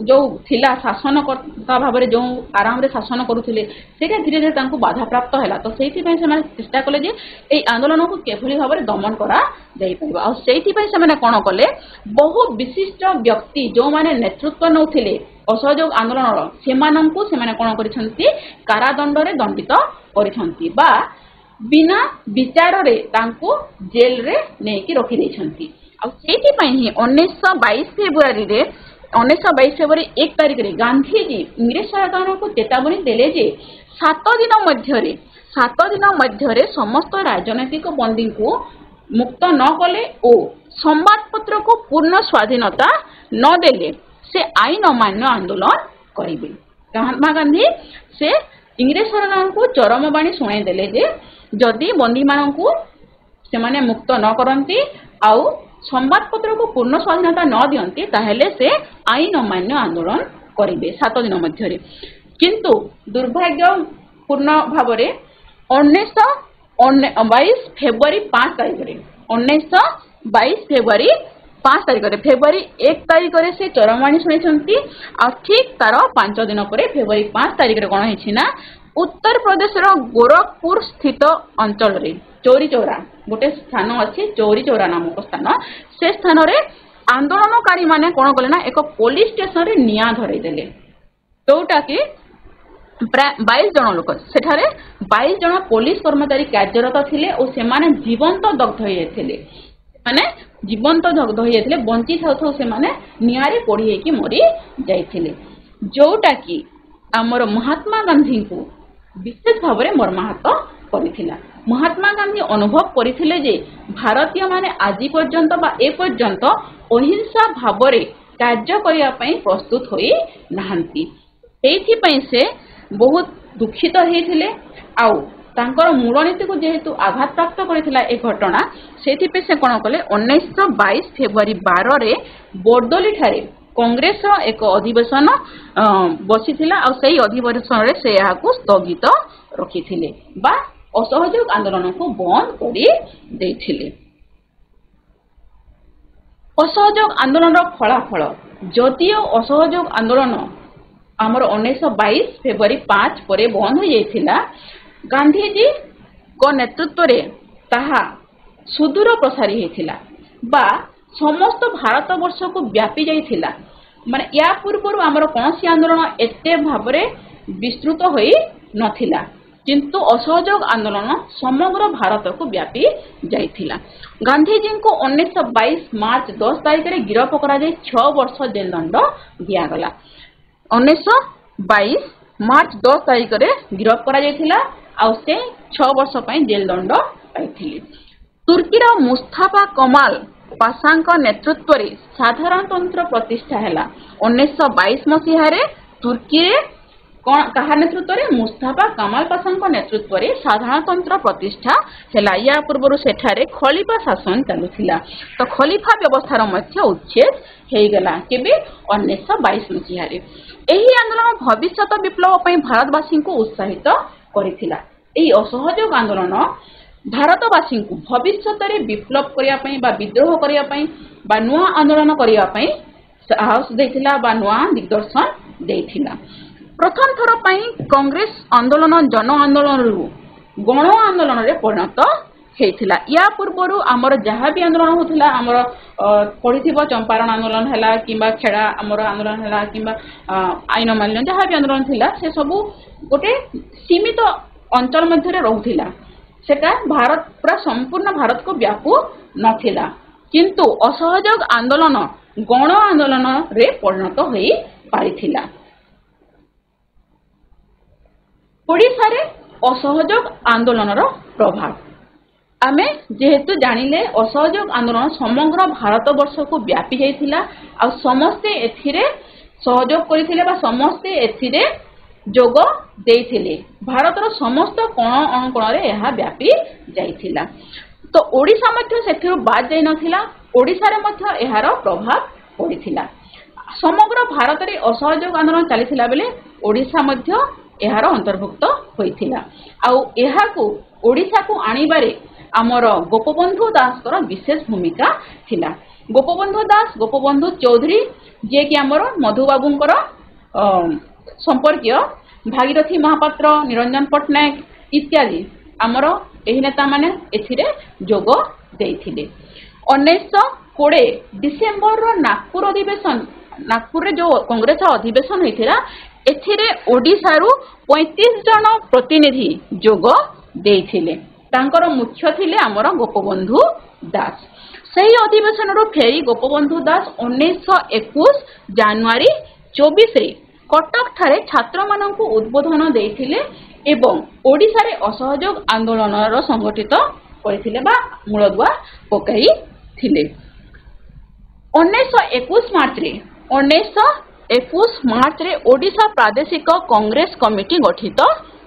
Speaker 1: ଯୋଉ ଥିଲା ଶାସନକର୍ତ୍ତା ଭାବରେ ଯୋଉ ଆରାମରେ ଶାସନ କରୁଥିଲେ ସେଇଟା ଧୀରେ ଧୀରେ ତାଙ୍କୁ ବାଧାପ୍ରାପ୍ତ ହେଲା। ତ ସେଇଥିପାଇଁ ସେମାନେ ଚେଷ୍ଟା କଲେ ଯେ ଏଇ ଆନ୍ଦୋଳନକୁ କିଭଳି ଭାବରେ ଦମନ କରାଯାଇପାରିବ। ଆଉ ସେଇଥିପାଇଁ ସେମାନେ କ'ଣ କଲେ, ବହୁ ବିଶିଷ୍ଟ ବ୍ୟକ୍ତି ଯୋଉମାନେ ନେତୃତ୍ୱ ନେଉଥିଲେ ଅସହଯୋଗ ଆନ୍ଦୋଳନର ସେମାନଙ୍କୁ ସେମାନେ କ'ଣ କରିଛନ୍ତି, କାରାଦଣ୍ଡରେ ଦଣ୍ଡିତ କରିଛନ୍ତି ବା ବିନା ବିଚାରରେ ତାଙ୍କୁ ଜେଲରେ ନେଇକି ରଖିଦେଇଛନ୍ତି। ଆଉ ସେଇଥିପାଇଁ ହିଁ 1922 ଫେବୃଆରୀ 1 ତାରିଖରେ ଗାନ୍ଧୀଜୀ ଇଂରେଜ ସରକାରଙ୍କୁ ଚେତାବନୀ ଦେଲେ ଯେ 7 ଦିନ ମଧ୍ୟରେ ସମସ୍ତ ରାଜନୈତିକ ବନ୍ଦୀଙ୍କୁ ମୁକ୍ତ ନ କଲେ ଓ ସମ୍ବାଦପତ୍ରକୁ ପୂର୍ଣ୍ଣ ସ୍ୱାଧୀନତା ନ ଦେଲେ ସେ ଆଇନ ଅମାନ୍ୟ ଆନ୍ଦୋଳନ କରିବେ। ମହାତ୍ମା ଗାନ୍ଧୀ ସେ ଇଂରେଜ ସରକାରଙ୍କୁ ଚରମ ବାଣୀ ଶୁଣାଇ ଦେଲେ ଯେ ଯଦି ବନ୍ଦୀମାନଙ୍କୁ ସେମାନେ ମୁକ୍ତ ନ କରନ୍ତି ଆଉ ସମ୍ବାଦପତ୍ରକୁ ପୂର୍ଣ୍ଣ ସ୍ୱାଧୀନତା ନ ଦିଅନ୍ତି ତାହେଲେ ସେ ଆଇନ ଅମାନ୍ୟ ଆନ୍ଦୋଳନ କରିବେ 7 ଦିନ ମଧ୍ୟରେ। କିନ୍ତୁ ଦୁର୍ଭାଗ୍ୟପୂର୍ଣ୍ଣ ଭାବରେ 1922 ଫେବୃଆରୀ 5 ତାରିଖରେ ଫେବୃଆରୀ 1 ତାରିଖରେ ସେ ଚରମବାଣୀ ଶୁଣାଇଛନ୍ତି। ଆଉ ଠିକ ତାର 5 ଦିନ ପରେ ଫେବୃଆରୀ 5 ତାରିଖରେ କ'ଣ ହେଇଛି ନା, ଉତ୍ତରପ୍ରଦେଶର ଗୋରଖପୁର ସ୍ଥିତ ଅଞ୍ଚଳରେ ଚୌରୀ ଚୌରା ଗୋଟେ ସ୍ଥାନ ଅଛି, ଚୌରୀ ଚୌରା ନାମକ ସ୍ଥାନ, ସେ ସ୍ଥାନରେ ଆନ୍ଦୋଳନକାରୀ ମାନେ କ'ଣ କଲେ ନା ଏକ ପୋଲିସ ଷ୍ଟେସନରେ ନିଆଁ ଧରାଇଦେଲେ। ଯୋଉଟା କି ପ୍ରାୟ 22 ଜଣ ଲୋକ, ସେଠାରେ 22 ଜଣ ପୋଲିସ କର୍ମଚାରୀ କାର୍ଯ୍ୟରତ ଥିଲେ ଓ ସେମାନେ ଜୀବନ୍ତ ଦଗ୍ଧ ହୋଇଯାଇଥିଲେ। ବଞ୍ଚି ଥାଉ ସେମାନେ ନିଆଁରେ ପୋଡ଼ି ହେଇକି ମରି ଯାଇଥିଲେ। ଯୋଉଟା କି ଆମର ମହାତ୍ମା ଗାନ୍ଧୀଙ୍କୁ ବିଶେଷ ଭାବରେ ମର୍ମାହତ କରିଥିଲା। ମହାତ୍ମା ଗାନ୍ଧୀ ଅନୁଭବ କରିଥିଲେ ଯେ ଭାରତୀୟ ମାନେ ଆଜି ପର୍ଯ୍ୟନ୍ତ ବା ଏପର୍ଯ୍ୟନ୍ତ ଅହିଂସା ଭାବରେ କାର୍ଯ୍ୟ କରିବା ପାଇଁ ପ୍ରସ୍ତୁତ ହୋଇ ନାହାନ୍ତି। ସେଇଥିପାଇଁ ସେ ବହୁତ ଦୁଃଖିତ ହେଇଥିଲେ। ଆଉ ତାଙ୍କର ମୂଳନୀତିକୁ ଯେହେତୁ ଆଘାତପ୍ରାପ୍ତ କରିଥିଲା ଏ ଘଟଣା, ସେଥିପାଇଁ ସେ କ'ଣ କଲେ, 1922 ଫେବୃଆରୀ 12ରେ ବର୍ଦୋଲି ଠାରେ କଂଗ୍ରେସର ଏକ ଅଧିବେଶନ ବସିଥିଲା। ଆଉ ସେଇ ଅଧିବେଶନରେ ସେ ଏହାକୁ ସ୍ଥଗିତ ରଖିଥିଲେ ବା ଅସହଯୋଗ ଆନ୍ଦୋଳନକୁ ବନ୍ଦ କରି ଦେଇଥିଲେ। ଅସହଯୋଗ ଆନ୍ଦୋଳନର ଫଳାଫଳ, ଯଦିଓ ଅସହଯୋଗ ଆନ୍ଦୋଳନ ଆମର 1922 ଫେବୃଆରୀ 5 ପରେ ବନ୍ଦ ହୋଇଯାଇଥିଲା, ଗାନ୍ଧୀଜୀଙ୍କ ନେତୃତ୍ୱରେ ତାହା ସୁଦୂର ପ୍ରସାରୀ ହୋଇଥିଲା ବା ସମସ୍ତ ଭାରତ ବର୍ଷକୁ ବ୍ୟାପି ଯାଇଥିଲା। ମାନେ ୟା ପୂର୍ବରୁ ଆମର କୌଣସି ଆନ୍ଦୋଳନ ଏତେ ଭାବରେ ବିସ୍ତୃତ ହୋଇ ନଥିଲା, କିନ୍ତୁ ଅସହଯୋଗ ଆନ୍ଦୋଳନ ସମଗ୍ର ଭାରତକୁ ବ୍ୟାପି ଯାଇଥିଲା। ଗାନ୍ଧୀଜୀଙ୍କୁ 1922 ମାର୍ଚ୍ଚ 10 ତାରିଖରେ ଗିରଫ କରାଯାଇ 6 ବର୍ଷ ଜେଲ ଦଣ୍ଡ ଦିଆଗଲା। 1922 ମାର୍ଚ୍ଚ 10 ତାରିଖରେ ଗିରଫ କରାଯାଇଥିଲା ଆଉ ସେ 6 ବର୍ଷ ପାଇଁ ଜେଲ ଦଣ୍ଡ ପାଇଥିଲେ। ତୁର୍କୀର ମୁସ୍ତାଫା କମାଲ ପାଶାଙ୍କ ନେତୃତ୍ୱରେ ସାଧାରଣତନ୍ତ୍ର ପ୍ରତିଷ୍ଠା ହେଲା। 1922 ମସିହାରେ ତୁର୍କୀରେ କାହା ନେତୃତ୍ୱରେ, ମୁସ୍ତାଫା କମାଲ ପାଶାଙ୍କ ନେତୃତ୍ୱରେ ସାଧାରଣତନ୍ତ୍ର ପ୍ରତିଷ୍ଠା ହେଲା। ୟା ପୂର୍ବରୁ ସେଠାରେ ଖଲିଫା ଶାସନ ଚାଲୁଥିଲା। ତ ଖଲିଫା ବ୍ୟବସ୍ଥାର ମଧ୍ୟ ଉଚ୍ଛେଦ ହେଇଗଲା କେବେ, 1922 ମସିହାରେ। ଏହି ଆନ୍ଦୋଳନ ଭବିଷ୍ୟତ ବିପ୍ଳବ ପାଇଁ ଭାରତବାସୀଙ୍କୁ ଉତ୍ସାହିତ କରିଥିଲା। ଏହି ଅସହଯୋଗ ଆନ୍ଦୋଳନ ଭାରତବାସୀଙ୍କୁ ଭବିଷ୍ୟତରେ ବିପ୍ଳବ କରିବା ପାଇଁ ବା ବିଦ୍ରୋହ କରିବା ପାଇଁ ବା ନୂଆ ଆନ୍ଦୋଳନ କରିବା ପାଇଁ ସାହସ ଦେଇଥିଲା ବା ନୂଆ ଦିଗ୍ଦର୍ଶନ ଦେଇଥିଲା। ପ୍ରଥମ ଥର ପାଇଁ କଂଗ୍ରେସ ଆନ୍ଦୋଳନ ଜନ ଆନ୍ଦୋଳନରୁ ଗଣ ଆନ୍ଦୋଳନରେ ପରିଣତ ହେଇଥିଲା। ୟା ପୂର୍ବରୁ ଆମର ଯାହା ବି ଆନ୍ଦୋଳନ ହେଉଥିଲା, ଆମର ପଢିଥିବ ଚମ୍ପାରଣ ଆନ୍ଦୋଳନ ହେଲା କିମ୍ବା ଖେଡ଼ା ଆମର ଆନ୍ଦୋଳନ ହେଲା କିମ୍ବା ଆଇନ ଅମାନ୍ୟ ଯାହା ବି ଆନ୍ଦୋଳନ ଥିଲା, ସେ ସବୁ ଗୋଟେ ସୀମିତ ଅଞ୍ଚଳ ମଧ୍ୟରେ ରହୁଥିଲା। ସେଟା ପୁରା ସମ୍ପୂର୍ଣ୍ଣ ଭାରତକୁ ବ୍ୟାପୁ ନଥିଲା। କିନ୍ତୁ ଅସହଯୋଗ ଆନ୍ଦୋଳନ ଗଣ ଆନ୍ଦୋଳନରେ ପରିଣତ ହୋଇ ପାରିଥିଲା। ଓଡ଼ିଶାରେ ଅସହଯୋଗ ଆନ୍ଦୋଳନର ପ୍ରଭାବ, ଆମେ ଯେହେତୁ ଜାଣିଲେ ଅସହଯୋଗ ଆନ୍ଦୋଳନ ସମଗ୍ର ଭାରତ ବର୍ଷକୁ ବ୍ୟାପି ଯାଇଥିଲା ଆଉ ସମସ୍ତେ ଏଥିରେ ସହଯୋଗ କରିଥିଲେ ବା ସମସ୍ତେ ଏଥିରେ ଯୋଗ ଦେଇଥିଲେ ଭାରତର ସମସ୍ତ କୋଣ ଅନୁକୋଣରେ ଏହା ବ୍ୟାପି ଯାଇଥିଲା। ତ ଓଡ଼ିଶା ମଧ୍ୟ ସେଥିରୁ ବାଦ୍ ଯାଇ ନଥିଲା। ଓଡ଼ିଶାରେ ମଧ୍ୟ ଏହାର ପ୍ରଭାବ ପଡ଼ିଥିଲା। ସମଗ୍ର ଭାରତରେ ଅସହଯୋଗ ଆନ୍ଦୋଳନ ଚାଲିଥିଲା ବେଳେ ଓଡ଼ିଶା ମଧ୍ୟ ଏହାର ଅନ୍ତର୍ଭୁକ୍ତ ହୋଇଥିଲା। ଆଉ ଏହାକୁ ଓଡ଼ିଶାକୁ ଆଣିବାରେ ଆମର ଗୋପବନ୍ଧୁ ଦାସଙ୍କର ବିଶେଷ ଭୂମିକା ଥିଲା। ଗୋପବନ୍ଧୁ ଦାସ, ଗୋପବନ୍ଧୁ ଚୌଧୁରୀ ଯିଏକି ଆମର ମଧୁବାବୁଙ୍କର ସମ୍ପର୍କୀୟ, ଭାଗୀରଥୀ ମହାପାତ୍ର, ନିରଞ୍ଜନ ପଟ୍ଟନାୟକ ଇତ୍ୟାଦି ଆମର ଏହି ନେତାମାନେ ଏଥିରେ ଯୋଗ ଦେଇଥିଲେ। 1920 ଡିସେମ୍ବରର ନାଗପୁରରେ ଯେଉଁ କଂଗ୍ରେସ ଅଧିବେଶନ ହୋଇଥିଲା, ଏଥିରେ ଓଡ଼ିଶାରୁ 35 ଜଣ ପ୍ରତିନିଧି ଯୋଗ ଦେଇଥିଲେ। ତାଙ୍କର ମୁଖ୍ୟ ଥିଲେ ଆମର ଗୋପବନ୍ଧୁ ଦାସ। ସେହି ଅଧିବେଶନରୁ ଫେରି ଗୋପବନ୍ଧୁ ଦାସ 1921 ଜାନୁଆରୀ 24ରେ କଟକଠାରେ ଛାତ୍ରମାନଙ୍କୁ ଉଦ୍ବୋଧନ ଦେଇଥିଲେ ଏବଂ ଓଡ଼ିଶାରେ ଅସହଯୋଗ ଆନ୍ଦୋଳନର ସଂଗଠିତ କରିଥିଲେ ବା ମୂଳଦୁଆ ପକାଇଥିଲେ। 1921 ମାର୍ଚ୍ଚରେ ଓଡ଼ିଶା ପ୍ରାଦେଶିକ କଂଗ୍ରେସ କମିଟି ଗଠିତ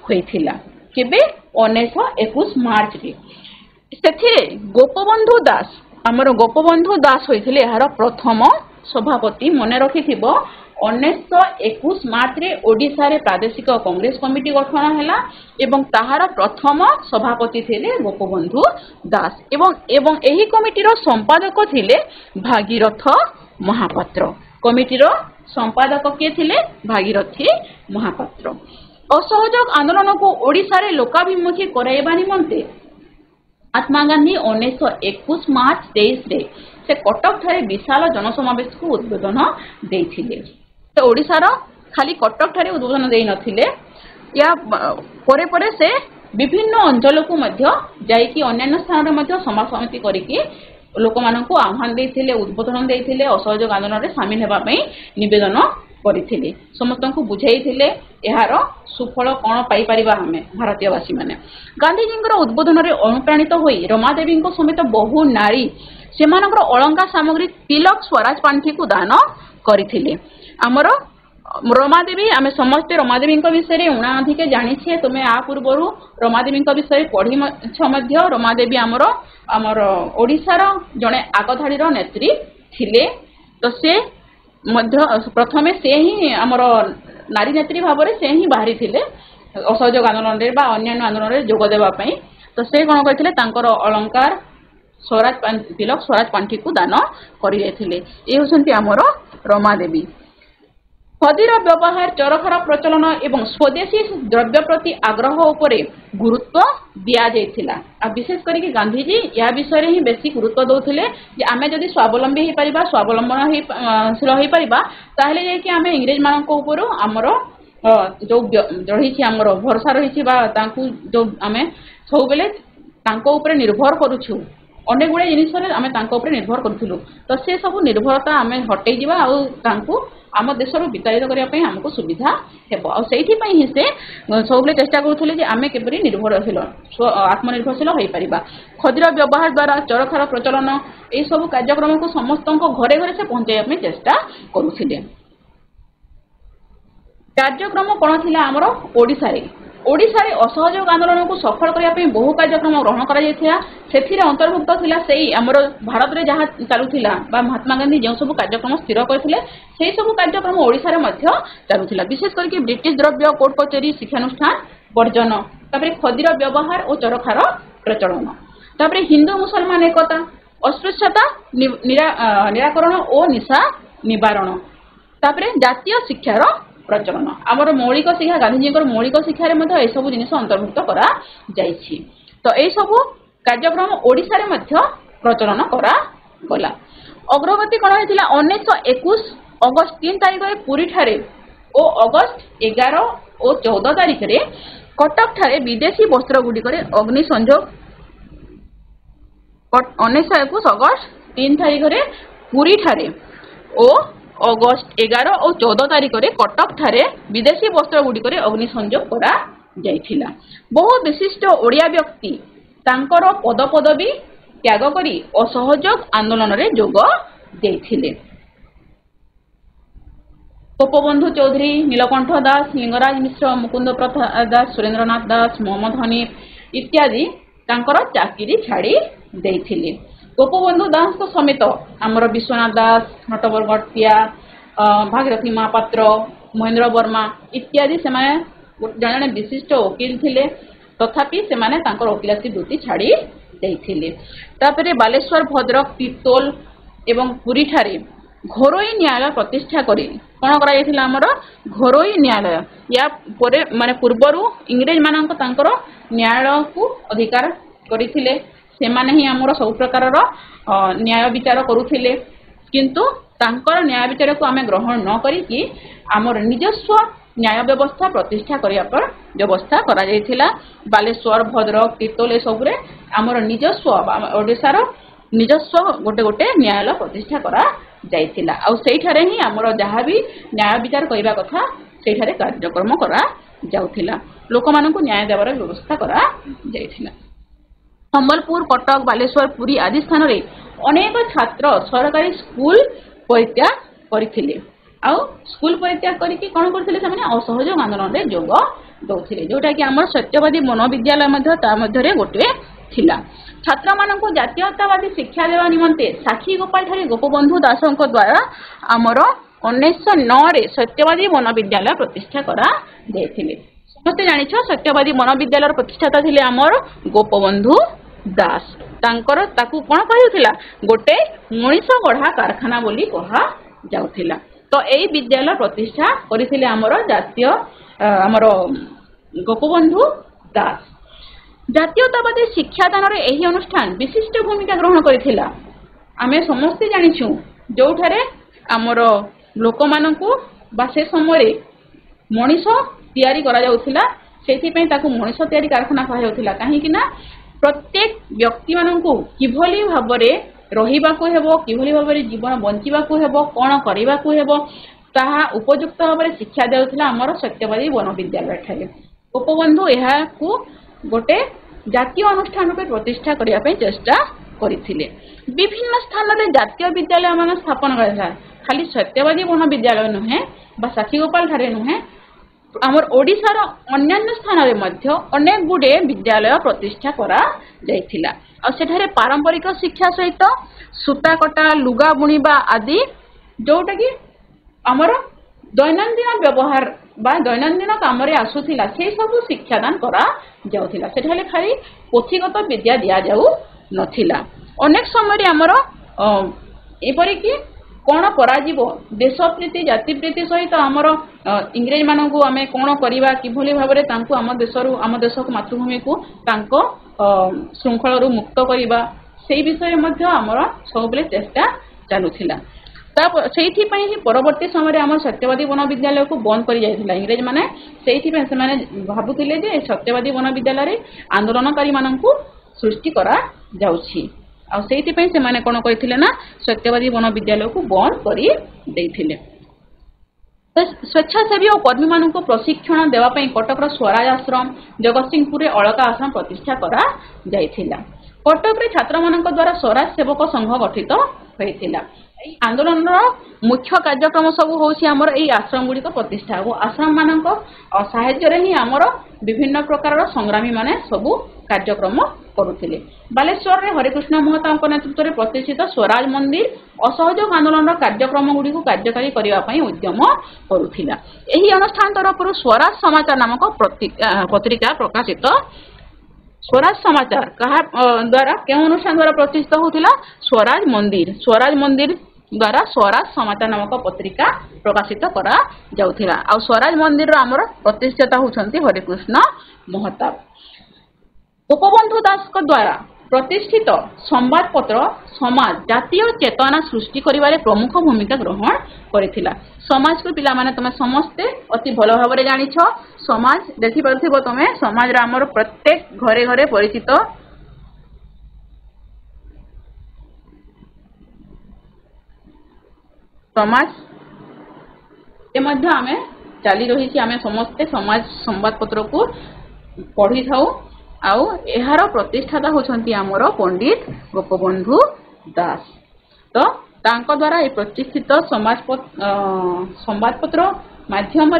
Speaker 1: ହୋଇଥିଲା। କେବେ? 1921 ମାର୍ଚ୍ଚରେ। ସେଥିରେ ଗୋପବନ୍ଧୁ ଦାସ, ଆମର ଗୋପବନ୍ଧୁ ଦାସ ହୋଇଥିଲେ ଏହାର ପ୍ରଥମ ସଭାପତି। ମନେ ରଖିଥିବ, 1921 ମାର୍ଚ୍ଚରେ ଓଡ଼ିଶାରେ ପ୍ରାଦେଶିକ କଂଗ୍ରେସ କମିଟି ଗଠନ ହେଲା ଏବଂ ତାହାର ପ୍ରଥମ ସଭାପତି ଥିଲେ ଗୋପବନ୍ଧୁ ଦାସ ଏବଂ ଏହି କମିଟିର ସମ୍ପାଦକ ଥିଲେ ଭାଗୀରଥ ମହାପାତ୍ର। କମିଟିର ସମ୍ପାଦକ କିଏ ଥିଲେ? ଭାଗୀରଥୀ ମହାପାତ୍ର। ଅସହଯୋଗ ଆନ୍ଦୋଳନକୁ ଓଡ଼ିଶାରେ ଲୋକାଭିମୁଖୀ କରାଇବା ନିମନ୍ତେ ମହାତ୍ମା ଗାନ୍ଧୀ 1921 ମାର୍ଚ୍ଚ 23ରେ ସେ କଟକଠାରେ ବିଶାଳ ଜନସମାବେଶକୁ ଉଦ୍ବୋଧନ ଦେଇଥିଲେ। ତ ଓଡ଼ିଶାର ଖାଲି କଟକଠାରେ ଉଦ୍ବୋଧନ ଦେଇନଥିଲେ, ୟା ପରେ ପରେ ସେ ବିଭିନ୍ନ ଅଞ୍ଚଳକୁ ମଧ୍ୟ ଯାଇକି ଅନ୍ୟାନ୍ୟ ସ୍ଥାନରେ ମଧ୍ୟ ସଭା ସମିତି କରିକି ଲୋକମାନଙ୍କୁ ଆହ୍ୱାନ ଦେଇଥିଲେ, ଉଦ୍ବୋଧନ ଦେଇଥିଲେ, ଅସହଯୋଗ ଆନ୍ଦୋଳନରେ ସାମିଲ ହେବା ପାଇଁ ନିବେଦନ କରିଥିଲେ। ସମସ୍ତଙ୍କୁ ବୁଝାଇଥିଲେ ଏହାର ସୁଫଳ କ'ଣ ପାଇପାରିବା ଆମେ ଭାରତୀୟବାସୀମାନେ। ଗାନ୍ଧୀଜୀଙ୍କର ଉଦ୍ବୋଧନରେ ଅନୁପ୍ରାଣିତ ହୋଇ ରମାଦେବୀଙ୍କ ସମେତ ବହୁ ନାରୀ ସେମାନଙ୍କର ଅଳଙ୍କାର ସାମଗ୍ରୀ ତିଲକ ସ୍ୱରାଜ ପାଣ୍ଠିକୁ ଦାନ କରିଥିଲେ। ଆମର ରମାଦେବୀ, ଆମେ ସମସ୍ତେ ରମାଦେବୀଙ୍କ ବିଷୟରେ ଉଣା ଅଧିକେ ଜାଣିଛେ। ତୁମେ ଆ ପୂର୍ବରୁ ରମାଦେବୀଙ୍କ ବିଷୟରେ ପଢ଼ିଛ ମଧ୍ୟ। ରମାଦେବୀ ଆମର ଓଡ଼ିଶାର ଜଣେ ଆଗଧାଡ଼ିର ନେତ୍ରୀ ଥିଲେ। ତ ସେ ମଧ୍ୟ ପ୍ରଥମେ ସେ ହିଁ ଆମର ନାରୀ ନେତ୍ରୀ ଭାବରେ ସେ ହିଁ ବାହାରିଥିଲେ ଅସହଯୋଗ ଆନ୍ଦୋଳନରେ ବା ଅନ୍ୟାନ୍ୟ ଆନ୍ଦୋଳନରେ ଯୋଗ ଦେବା ପାଇଁ। ତ ସେ କ'ଣ କରିଥିଲେ? ତାଙ୍କର ଅଳଙ୍କାର ତିଲକ ସ୍ୱରାଜ ପାଣ୍ଠିକୁ ଦାନ କରିଯାଇଥିଲେ। ଏ ହେଉଛନ୍ତି ଆମର ରମାଦେବୀ। ଖଦୀର ବ୍ୟବହାର, ଚରଖାର ପ୍ରଚଳନ ଏବଂ ସ୍ୱଦେଶୀ ଦ୍ରବ୍ୟ ପ୍ରତି ଆଗ୍ରହ ଉପରେ ଗୁରୁତ୍ୱ ଦିଆଯାଇଥିଲା। ଆଉ ବିଶେଷ କରିକି ଗାନ୍ଧୀଜୀ ଏହା ବିଷୟରେ ହିଁ ବେଶୀ ଗୁରୁତ୍ୱ ଦେଉଥିଲେ ଯେ ଆମେ ଯଦି ସ୍ୱାବଲମ୍ବୀ ହୋଇପାରିବା, ସ୍ୱାବଲମ୍ବନଶୀଳ ହୋଇପାରିବା, ତାହେଲେ ଯାଇକି ଆମେ ଇଂରେଜମାନଙ୍କ ଉପରୁ ଆମର ଯେଉଁ ରହିଛି ଆମର ଭରସା ରହିଛି ବା ତାଙ୍କୁ ଯେଉଁ ଆମେ ସବୁବେଳେ ତାଙ୍କ ଉପରେ ନିର୍ଭର କରୁଛୁ, ଅନେକ ଗୁଡ଼ିଏ ଜିନିଷରେ ଆମେ ତାଙ୍କ ଉପରେ ନିର୍ଭର କରୁଥିଲୁ। ତ ସେ ସବୁ ନିର୍ଭରତା ଆମେ ହଟେଇଯିବା ଆଉ ତାଙ୍କୁ ଆମ ଦେଶରୁ ବିତାଡ଼ିତ କରିବା ପାଇଁ ଆମକୁ ସୁବିଧା ହେବ। ଆଉ ସେଇଥିପାଇଁ ହିଁ ସେ ସବୁବେଳେ ଚେଷ୍ଟା କରୁଥିଲେ ଯେ ଆମେ କିପରି ଆତ୍ମନିର୍ଭରଶୀଳ ହୋଇପାରିବା। ଖଦୀର ବ୍ୟବହାର ଦ୍ୱାରା ଚରଖାର ପ୍ରଚଳନ, ଏହିସବୁ କାର୍ଯ୍ୟକ୍ରମକୁ ସମସ୍ତଙ୍କ ଘରେ ଘରେ ସେ ପହଞ୍ଚାଇବା ପାଇଁ ଚେଷ୍ଟା କରୁଥିଲେ। କାର୍ଯ୍ୟକ୍ରମ କ'ଣ ଥିଲା ଆମର ଓଡ଼ିଶାରେ ଅସହଯୋଗ ଆନ୍ଦୋଳନକୁ ସଫଳ କରିବା ପାଇଁ ବହୁ କାର୍ଯ୍ୟକ୍ରମ ଗ୍ରହଣ କରାଯାଇଥିଲା। ସେଥିରେ ଅନ୍ତର୍ଭୁକ୍ତ ଥିଲା ସେଇ ଆମର ଭାରତରେ ଯାହା ଚାଲୁଥିଲା ବା ମହାତ୍ମା ଗାନ୍ଧୀ ଯେଉଁ ସବୁ କାର୍ଯ୍ୟକ୍ରମ ସ୍ଥିର କରିଥିଲେ ସେହି ସବୁ କାର୍ଯ୍ୟକ୍ରମ ଓଡ଼ିଶାରେ ମଧ୍ୟ ଚାଲୁଥିଲା। ବିଶେଷ କରିକି ବ୍ରିଟିଶ ଦ୍ରବ୍ୟ, କୋର୍ଟ କଚେରୀ, ଶିକ୍ଷାନୁଷ୍ଠାନ ବର୍ଜନ, ତାପରେ ଖଦୀର ବ୍ୟବହାର ଓ ଚରଖାର ପ୍ରଚଳନ, ତାପରେ ହିନ୍ଦୁ ମୁସଲମାନ ଏକତା, ଅସ୍ପୃଶ୍ୟତା ନିରାକରଣ ଓ ନିଶା ନିବାରଣ, ତାପରେ ଜାତୀୟ ଶିକ୍ଷାର ପ୍ରଚଳନ। ଆମର ମୌଳିକ ଶିକ୍ଷା, ଗାନ୍ଧୀଜୀଙ୍କର ମୌଳିକ ଶିକ୍ଷାରେ ମଧ୍ୟ ଏସବୁ ଜିନିଷ ଅନ୍ତର୍ଭୁକ୍ତ କରାଯାଇଛି। ତ ଏହିସବୁ କାର୍ଯ୍ୟକ୍ରମ ଓଡ଼ିଶାରେ ମଧ୍ୟ ପ୍ରଚଳନ କରାଗଲା। ଅଗ୍ରଗତି କ'ଣ ହୋଇଥିଲା? 1921 ଅଗଷ୍ଟ 3 ତାରିଖରେ ପୁରୀଠାରେ ଓ ଅଗଷ୍ଟ 11 ଓ 14 ତାରିଖରେ କଟକଠାରେ ବିଦେଶୀ ବସ୍ତ୍ରଗୁଡ଼ିକରେ ଅଗ୍ନି ସଂଯୋଗ। 1921 ଅଗଷ୍ଟ 3 ତାରିଖରେ ପୁରୀଠାରେ ଓ ଅଗଷ୍ଟ 11 ଓ 14 ତାରିଖରେ କଟକଠାରେ ବିଦେଶୀ ବସ୍ତ୍ରଗୁଡ଼ିକରେ ଅଗ୍ନି ସଂଯୋଗ କରାଯାଇଥିଲା। ବହୁ ବିଶିଷ୍ଟ ଓଡ଼ିଆ ବ୍ୟକ୍ତି ତାଙ୍କର ପଦପଦବୀ ତ୍ୟାଗ କରି ଅସହଯୋଗ ଆନ୍ଦୋଳନରେ ଯୋଗ ଦେଇଥିଲେ। गोपबंधु चौधरी, नीलकंठ दास, लिंगराज मिश्र, मुकुंद प्रसाद दास, सुरेंद्रनाथ दास, मोहम्मद हनीफ इत्यादि तांकर चाकरी छाड़ी देइथिले। गोपबंधु दास तो समेत आमर विश्वनाथ दास, नटवर गटिया, भागीरथी महापात्र, महेंद्र वर्मा इत्यादि से जड़े विशिष्ट वकील थिले, तथापि से वकिलाती वृत्ति छाड़ी देइथिले। तापरे बालेश्वर, भद्रक, तीर्तोल एवं पुरी ठारे घरोई न्यायालय प्रतिष्ठा करी कौन करा आमर घरोई न्यायालय या परे माने पूर्वर इंग्रेज मानक तांकर न्यायालय को अधिकार करथिले। सेमाने ही आमर सब प्रकार न्याय विचार करुथिले, किंतु तांकर न्याय विचार को आमे ग्रहण न करिकि आमर निजस्व न्याय व्यवस्था प्रतिष्ठा करिया पर व्यवस्था करा जायथिला। बालेश्वर, भद्रक, तीर्तोल ए सबरे आमर निजस्व ओडिसार निजस्व गोटे गोटे न्यायालय प्रतिष्ठा करा जायथिला। आ सेठारे ही आमर जहाँ भी न्याय विचार करबा कथा सेठारे कार्यक्रम करा जाउथिला। लोक मानकु न्याय देवार व्यवस्था करा जायथिला। संबलपुर, कटक, बालेश्वर, पुरी आदि स्थान रे अनेक छात्र सरकारी स्कूल परित्याग करथिले। आउ स्कूल परित्याग करिकि कोन करथिले से माने असहयोग आंदोलन रे जोग दउथिले, जोटा कि आमर सत्यवादी मनोविद्यालय मध्ये ता मध्ये रे गोटे थिला। छात्र मानकु जातीयतावादी शिक्षा देवा निमंते साखी गोपाल ठारे गोपबंधु दासଙ୍କ द्वारा आमर 1909 रे सत्यवादी मनोविद्यालय प्रतिष्ठा करा जायथिले। समस्ते जानिछ सत्यवादी मनोविद्यालय प्रतिष्ठाता थिले आमर गोपबंधु दास। तांकर ताकू कोन कहउथिला गोटे मनीष गढ़ा कारखाना बोली कहा जाउथिला। तो एई विद्यालय प्रतिष्ठा करिथिले आमर जातीय आमर गोपबंधु दास। जातीयतावादी शिक्षादान रे एही अनुष्ठान विशिष्ट भूमिका ग्रहण करिथिला। आमे समस्ते जानिछु जोठारे आमर लोक मानकू बा से समय मनीष तैयारी करा जाउथिला, सेथि पय ताकू मनीष तैयारी कारखाना कहा जाउथिला। काहे कि ना प्रत्येक व्यक्ति मानकू किभली भाबरे रहिबा को हेबो, किभली भाबरे जीवन बंचिबा को हेबो, कोन करिबा को हेबो ताहा उपयुक्त भाबरे शिक्षा देउथिला हमर सत्यवादी वनविद्यालय ठारे। गोपबंधु एहा को गोटे जातीय अनुष्ठान रूपे प्रतिष्ठा करिया पय चेष्टा करिथिले। विभिन्न स्थान रे जातीय विद्यालय मान स्थापन करला। खाली सत्यवादी वनविद्यालय नुहे बा साखीगोपाल ठारे नुहे, आमर ओडिशार अन्य स्थान रे मध्य अनेक गुडे विद्यालय प्रतिष्ठा करा जायथिला। आ सेठारे पारंपरिक शिक्षा सहित सूता कटा, लुगा बुणीबा आदि जोटा कि आमर दैनंदिन व्यवहार बा दैनंदिन काम रे आसुथिला से सब शिक्षादान करा जाउथिला। सेठाले खाली पोथीगत विद्या दिया जाउ नथिला। अनेक समय रे आमर एपरि कि कोन कराजिबो देशप्रीति जातिप्रीति सहित आमर इंग्रेज मानकू आमे कोन करिबा, किभली भाबरे तांकू आम देशरू आम देशक मातृभूमि को तांको श्रृंखलरू मुक्त करिबा सेही विषय मध्ये आमर सबले चेष्टा चालुथिला। सेठी पय ही परवर्ती समय आम सत्यवादी वनविद्यालय को बंद करि जायथिला इंग्रेज माने। सेठी पय से माने भाबुथिले जे सत्यवादी वनविद्यालय रे आंदोलनकारी मानकू सृष्टि करा जाउछि। आ सेठी पय से माने कोन कहिथिले ना सत्यवादी वनविद्यालय को बंद करि देथिले। स्वेच्छासेवी और कर्मी मान प्रशिक्षण देवाई कटक स्वराज आश्रम, जगतसिंहपुर अलका आश्रम प्रतिष्ठा करा जायथिला। कटक रे छात्र मान द्वारा स्वराज सेवक संघ गठित होइथिला। आंदोलन मुख्य कार्यक्रम सब होउछि हमर एई आश्रम गुडी प्रतिष्ठा और आश्रम मान साहाय्य रे ही हमर विभिन्न प्रकार संग्रामी माने सब कार्यक्रम करुथिले। बालेश्वर रे हरिकृष्ण महताଙ୍କ नेतृत्व रे प्रतिष्ठित स्वराज मंदिर असहयोग आंदोलन कार्यक्रम गुडी को कार्यकारी करिवा पई उद्यम करुथिला। एही अनुष्ठान तरफरु स्वराज समाचार नामक पत्रिका प्रकाशित। स्वराज समाचार कहा द्वारा केउ अनुष्ठान द्वारा प्रतिष्ठित होथिला स्वराज मंदिर द्वारा स्वराज समाचार नामक पत्रिका प्रकाशित करा जाउथिला। आ स्वराज मंदिर रो हमर प्रतिष्ठाता होछंती हरिकृष्ण महताब। गोपबंधु दास द्वारा प्रतिष्ठित संवाद पत्र समाज जातीय चेतना सृष्टि करिवारे प्रमुख भूमिका ग्रहण करिथिला। समाज को पिला माने तमे समस्ते अति भलो भाबरे जानिछ। समाज देखि परथिबो तमे समाज रा हमर प्रत्येक घरे घरे परिचित समाज ए मध्य आमे चाली रही छी। आमे समस्ते समाज संवाद पत्र को पढ़ी थाउ। आउ एहार प्रतिष्ठाता होछंती हमर पंडित गोपबंधु दास। तो तांको द्वारा ए प्रतिष्ठित संवादपत्र माध्यम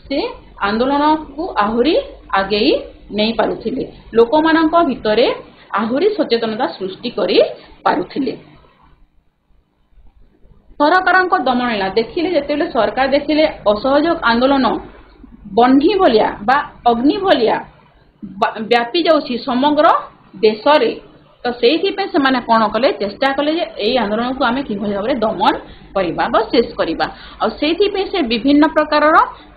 Speaker 1: से आंदोलन को आहुरी आगे नहीं पारुथिले लोकमानक भितरे आहुरी सचेतनता सृष्टि करी पारुथिले। सरकार दमन देखिले जेतेबेले सरकार देखिले असहयोग आंदोलन बन्ही भलिया बा अग्नि भलिया व्यापी जाउछि समग्र देश रे तो से कौन कले चेष्टा कले ये आंदोलन को आम कि भाव में दमन करवा शेष करवा से विभिन्न प्रकार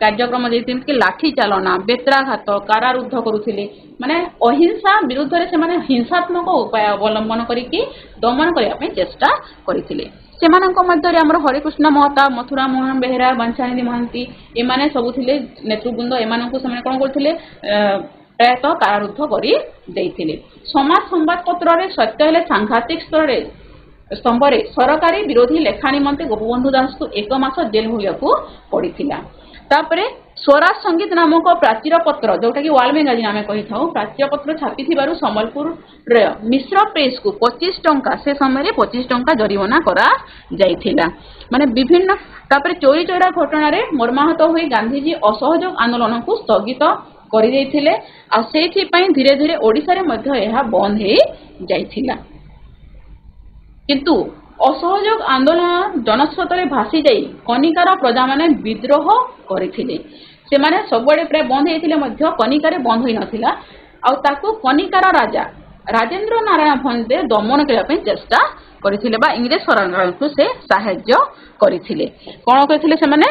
Speaker 1: कार्यक्रम जैसे लाठी चालना बेत्राघात कारारुद्ध करुले माने अहिंसा विरुद्ध से माने हिंसात्मक उपाय अवलंबन करके दमन करने चेष्टा करथिले। सेमानंको मध्य आमर हरिकृष्ण महताब मथुरा मोहन बेहेरा बंशाणी महांती एमाने सब थिले नेतृवृंद एमानंको सेमाने कोन करथिले प्रायतः कारारुद्ध करी देइथिले। समाज संवादपत्र रे सत्य हेले सांघातिक स्तंभ रे सरकारी विरोधी लेखा निमंते गोपबंधु दास को 1 मास जेल होया को पड़िथिला। तापरे स्वराज संगीत नामक प्राचीर पत्र जोटा कि वाल मैगजीन आम कही था प्राचीर पत्र छापी थिबारु संबलपुर रे मिश्र प्रेस को 25 टंका से समय 25 टंका जरिमाना करा जाइथिला। माने विभिन्न तापरे चोरी चोरा घटना रे मर्माहत होई गांधीजी असहयोग आंदोलन को स्थगित करि दैथिले आ सेथि पई धीरे धीरे ओडिसा रे मध्य एहा बंद हे जाइथिला। किंतु असहयोग आंदोलन जनस्रोत रे भासी जाई कनिकार प्रजा माने विद्रोह करिथिले। से माने सबडे प्राय बंद हेतिले मध्य कनिकार बंद होई नथिला आ ताकू कनिकार राजा राजेंद्र नारायण भंजे दमन करबा पई चेष्टा करिथिले बा इंग्रेज सरकार को से सहायता करिथिले। कोन करिथिले से माने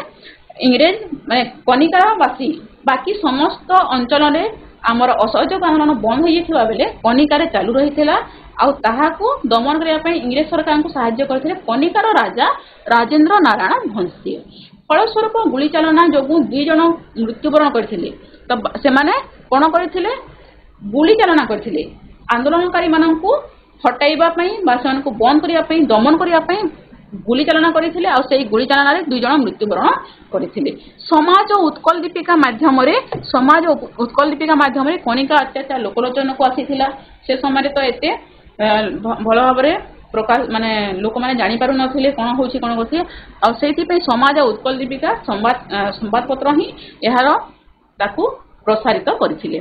Speaker 1: इंग्रेज माने कनिकारवासी बाकी समस्त अंचल रे आमर असहयोग आंदोलन बंद हो जाइथिबा बेले कनिकार चालू रहिथिला आ ताहाकू दमन करबा पई इंग्रेज सरकार को सहायता करथिले कनिकार राजा राजेंद्र नारायण भंसी। फलस्वरूप गुली चालना जोगु 2 जन मृत्युवरण करथिले। तो से माने कोन करथिले गुली चालना करथिले आंदोलनकारी माननकू हटाइबा पई बा सन को बंद करिया पई दमन करिया पई गुली चालना करथिले आ सेही गुली चालना रे 2 जन मृत्युवरण करथिले। समाज उत्कल दीपिका माध्यम रे कनिका अत्याचार लोकलोचन को आसीथिला। से समय तो एते भल भाव में प्रकाश माने लोक माने जानि पारु नथिले कोन होछि कोन होछि आ सेति पे समाज उत्कल दीपिका संवादपत्र ही एहार ताकू प्रसारित करथिले।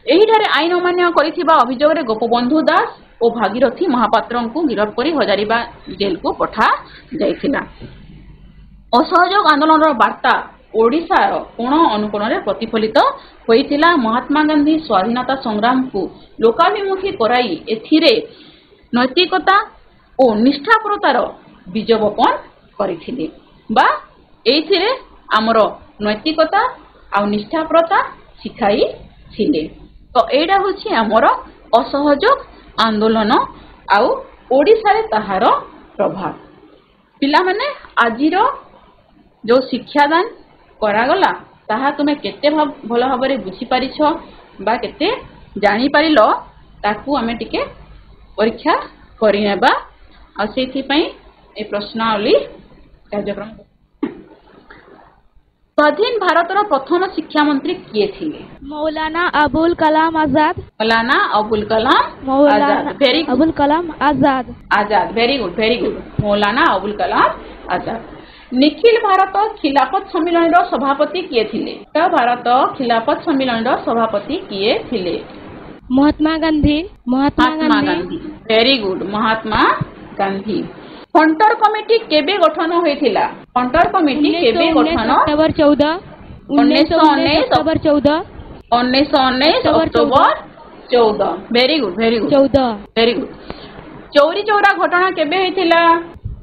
Speaker 1: एही ठारे आईन अमान्य करिथिबा अभियोग रे गोपबंधु दास और भागीरथी महापात्र को गिरफ्त करी हजारीबाग जेल को पठा जाइथिला। असहयोग आंदोलन वार्ता ओडिशा कोण अनुकोण रे प्रतिफलित होइथिला। महात्मा गांधी स्वाधीनता संग्राम को लोकाभिमुखी कराई एथिरे नैतिकता और निष्ठापरतार बीज बपन करिथिले बा एथिरे आमर नैतिकता आ निष्ठापरता शिखाई थिले। तो एडा होछि आमर असहयोग आंदोलन आउ ओडिसा रे ताहार प्रभाव। पिला माने आजिरो जो शिक्षादान करागला ताहा तुमे केते भल भाव में बुझी पारिछ बा केते जानि पारिलो ताकू आमे टिके परीक्षा करिनेबा आ सेथि पई ए प्रश्नावली कार्यक्रम। स्वाधीन भारतर प्रथम शिक्षा मंत्री किए थिले?
Speaker 2: मौलाना Abul Kalam Azad.
Speaker 1: Maulana Abul Kalam Azad. Very good.
Speaker 2: Abul Kalam Azad.
Speaker 1: Azad very good very good. Maulana Abul Kalam आजाद। निखिल भारत खिलाफत सम्मेलन सभापति किए थिले? भारत खिलाफत सम्मेलन सभापति किए थिले?
Speaker 2: Mahatma Gandhi.
Speaker 1: Mahatma Gandhi very good. Mahatma Gandhi. Hunter committee केबे गठन होइथिला? हंटर कमिटी केबे गठन?
Speaker 2: October 14 October 14
Speaker 1: 1919 October 14। Very good very good
Speaker 2: 14
Speaker 1: very good. Chauri Chaura घटना केबे होइथिला?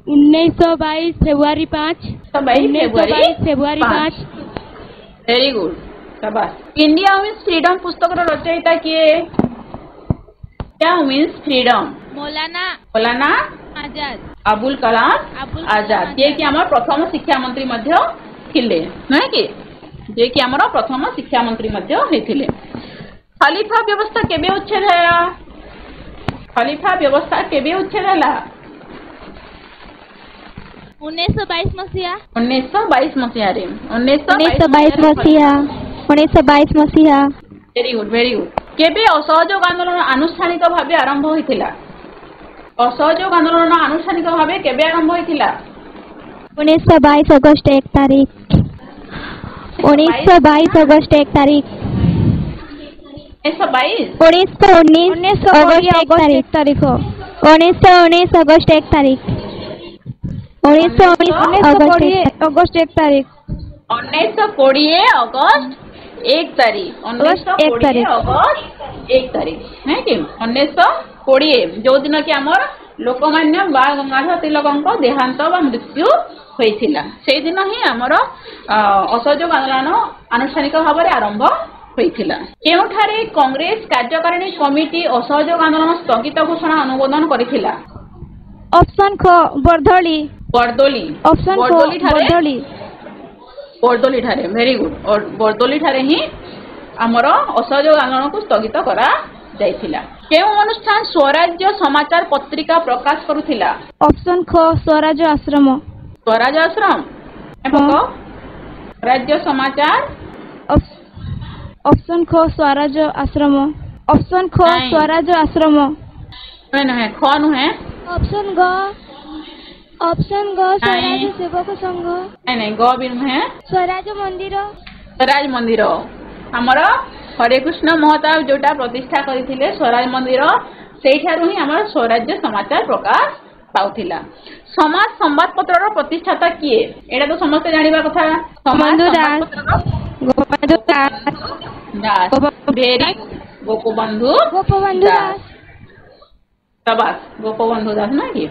Speaker 2: 1922 फेब्रुआरी 5। 1922 फेब्रुआरी 5।
Speaker 1: वेरी गुड शाबाश। इंडिया मीन्स फ्रीडम पुस्तक रचयिता किए? क्या मीन्स फ्रीडम? मौलाना
Speaker 2: आजाद।
Speaker 1: अबुल कलाम आजाद जे कि हमर प्रथम शिक्षा मंत्री मध्य थिले नै कि जे कि हमर प्रथम शिक्षा मंत्री मध्य हेथिले। खलीफा व्यवस्था केबे उच्छेद हैला? खलीफा व्यवस्था केबे उच्छेद हैला?
Speaker 2: 1922 मसिया।
Speaker 1: 1922 मसिया रे
Speaker 2: 1922 मसिया।
Speaker 1: Very good very good. केबे असहयोग आंदोलन आनुष्ठानिक भाबे आरंभ होइथिला? असहयोग आंदोलन आनुष्ठानिक भाव केबे आरंभ होइथिला
Speaker 2: 1922 अगस्त 1 तारीख 1922 अगस्त 1 तारीख
Speaker 1: 1922
Speaker 2: 1919 अगस्त 1 तारीख 1919 अगस्त 1 तारीख
Speaker 1: 1920 अगस्त 1 तारीख 1920 अगस्त 1 तारीख है कि 1920 जो दिन कि आमर लोकमान्य बाल गंगाधर तिलक देहांत बा मृत्यु होइथिला से दिन ही आमर असहयोग आंदोलन आनुष्ठानिक भाव में आरंभ होइथिला केउठारे कांग्रेस कार्यकारिणी कमिटी असहयोग आंदोलन स्थगित घोषणा अनुमोदन करिथिला
Speaker 2: ऑप्शन ख बरदोली
Speaker 1: ऑप्शन बरदोली ठारे वेरी गुड और बरदोली ठारे ही आमर असहयोग आंदोलन को स्थगित करा जाइथिला केउ अनुष्ठान स्वराज्य समाचार पत्रिका प्रकाश करुथिला
Speaker 2: ऑप्शन ख स्वराज आश्रम
Speaker 1: राज्य समाचार
Speaker 2: ऑप्शन ख स्वराज आश्रम ऑप्शन ख स्वराज आश्रम
Speaker 1: नहीं ख नुहे
Speaker 2: ऑप्शन ग स्वराज सेवक संघ
Speaker 1: नहीं ग भी नुहे
Speaker 2: स्वराज
Speaker 1: मंदिर हमर हरे कृष्ण महताब जोटा प्रतिष्ठा करथिले स्वराज मंदिर सेठारु ही हमर स्वराज्य समाचार प्रकाश पाउथिला समाज संवाद पत्र प्रतिष्ठाता किए एटा तो समस्त जानिबा कथा समाज दास भेरी गोपबंधु दास प्रभास गोपबंधु दास ना कि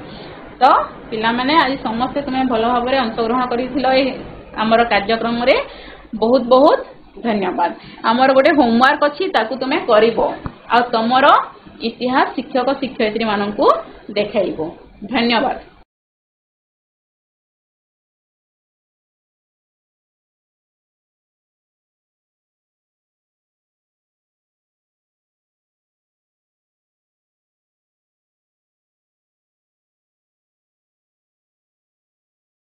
Speaker 1: तो पिला माने आज समस्त तुम्हें भलो भाव में अंशग्रहण करिथिलो हमर कार्यक्रम रे बहुत बहुत धन्यवाद आमर गोटे होमवर्क अच्छी ताकू तुम्हें करिवो आ तमरो इतिहास शिक्षक शिक्षयित्री माननकु देखाइबो धन्यवाद।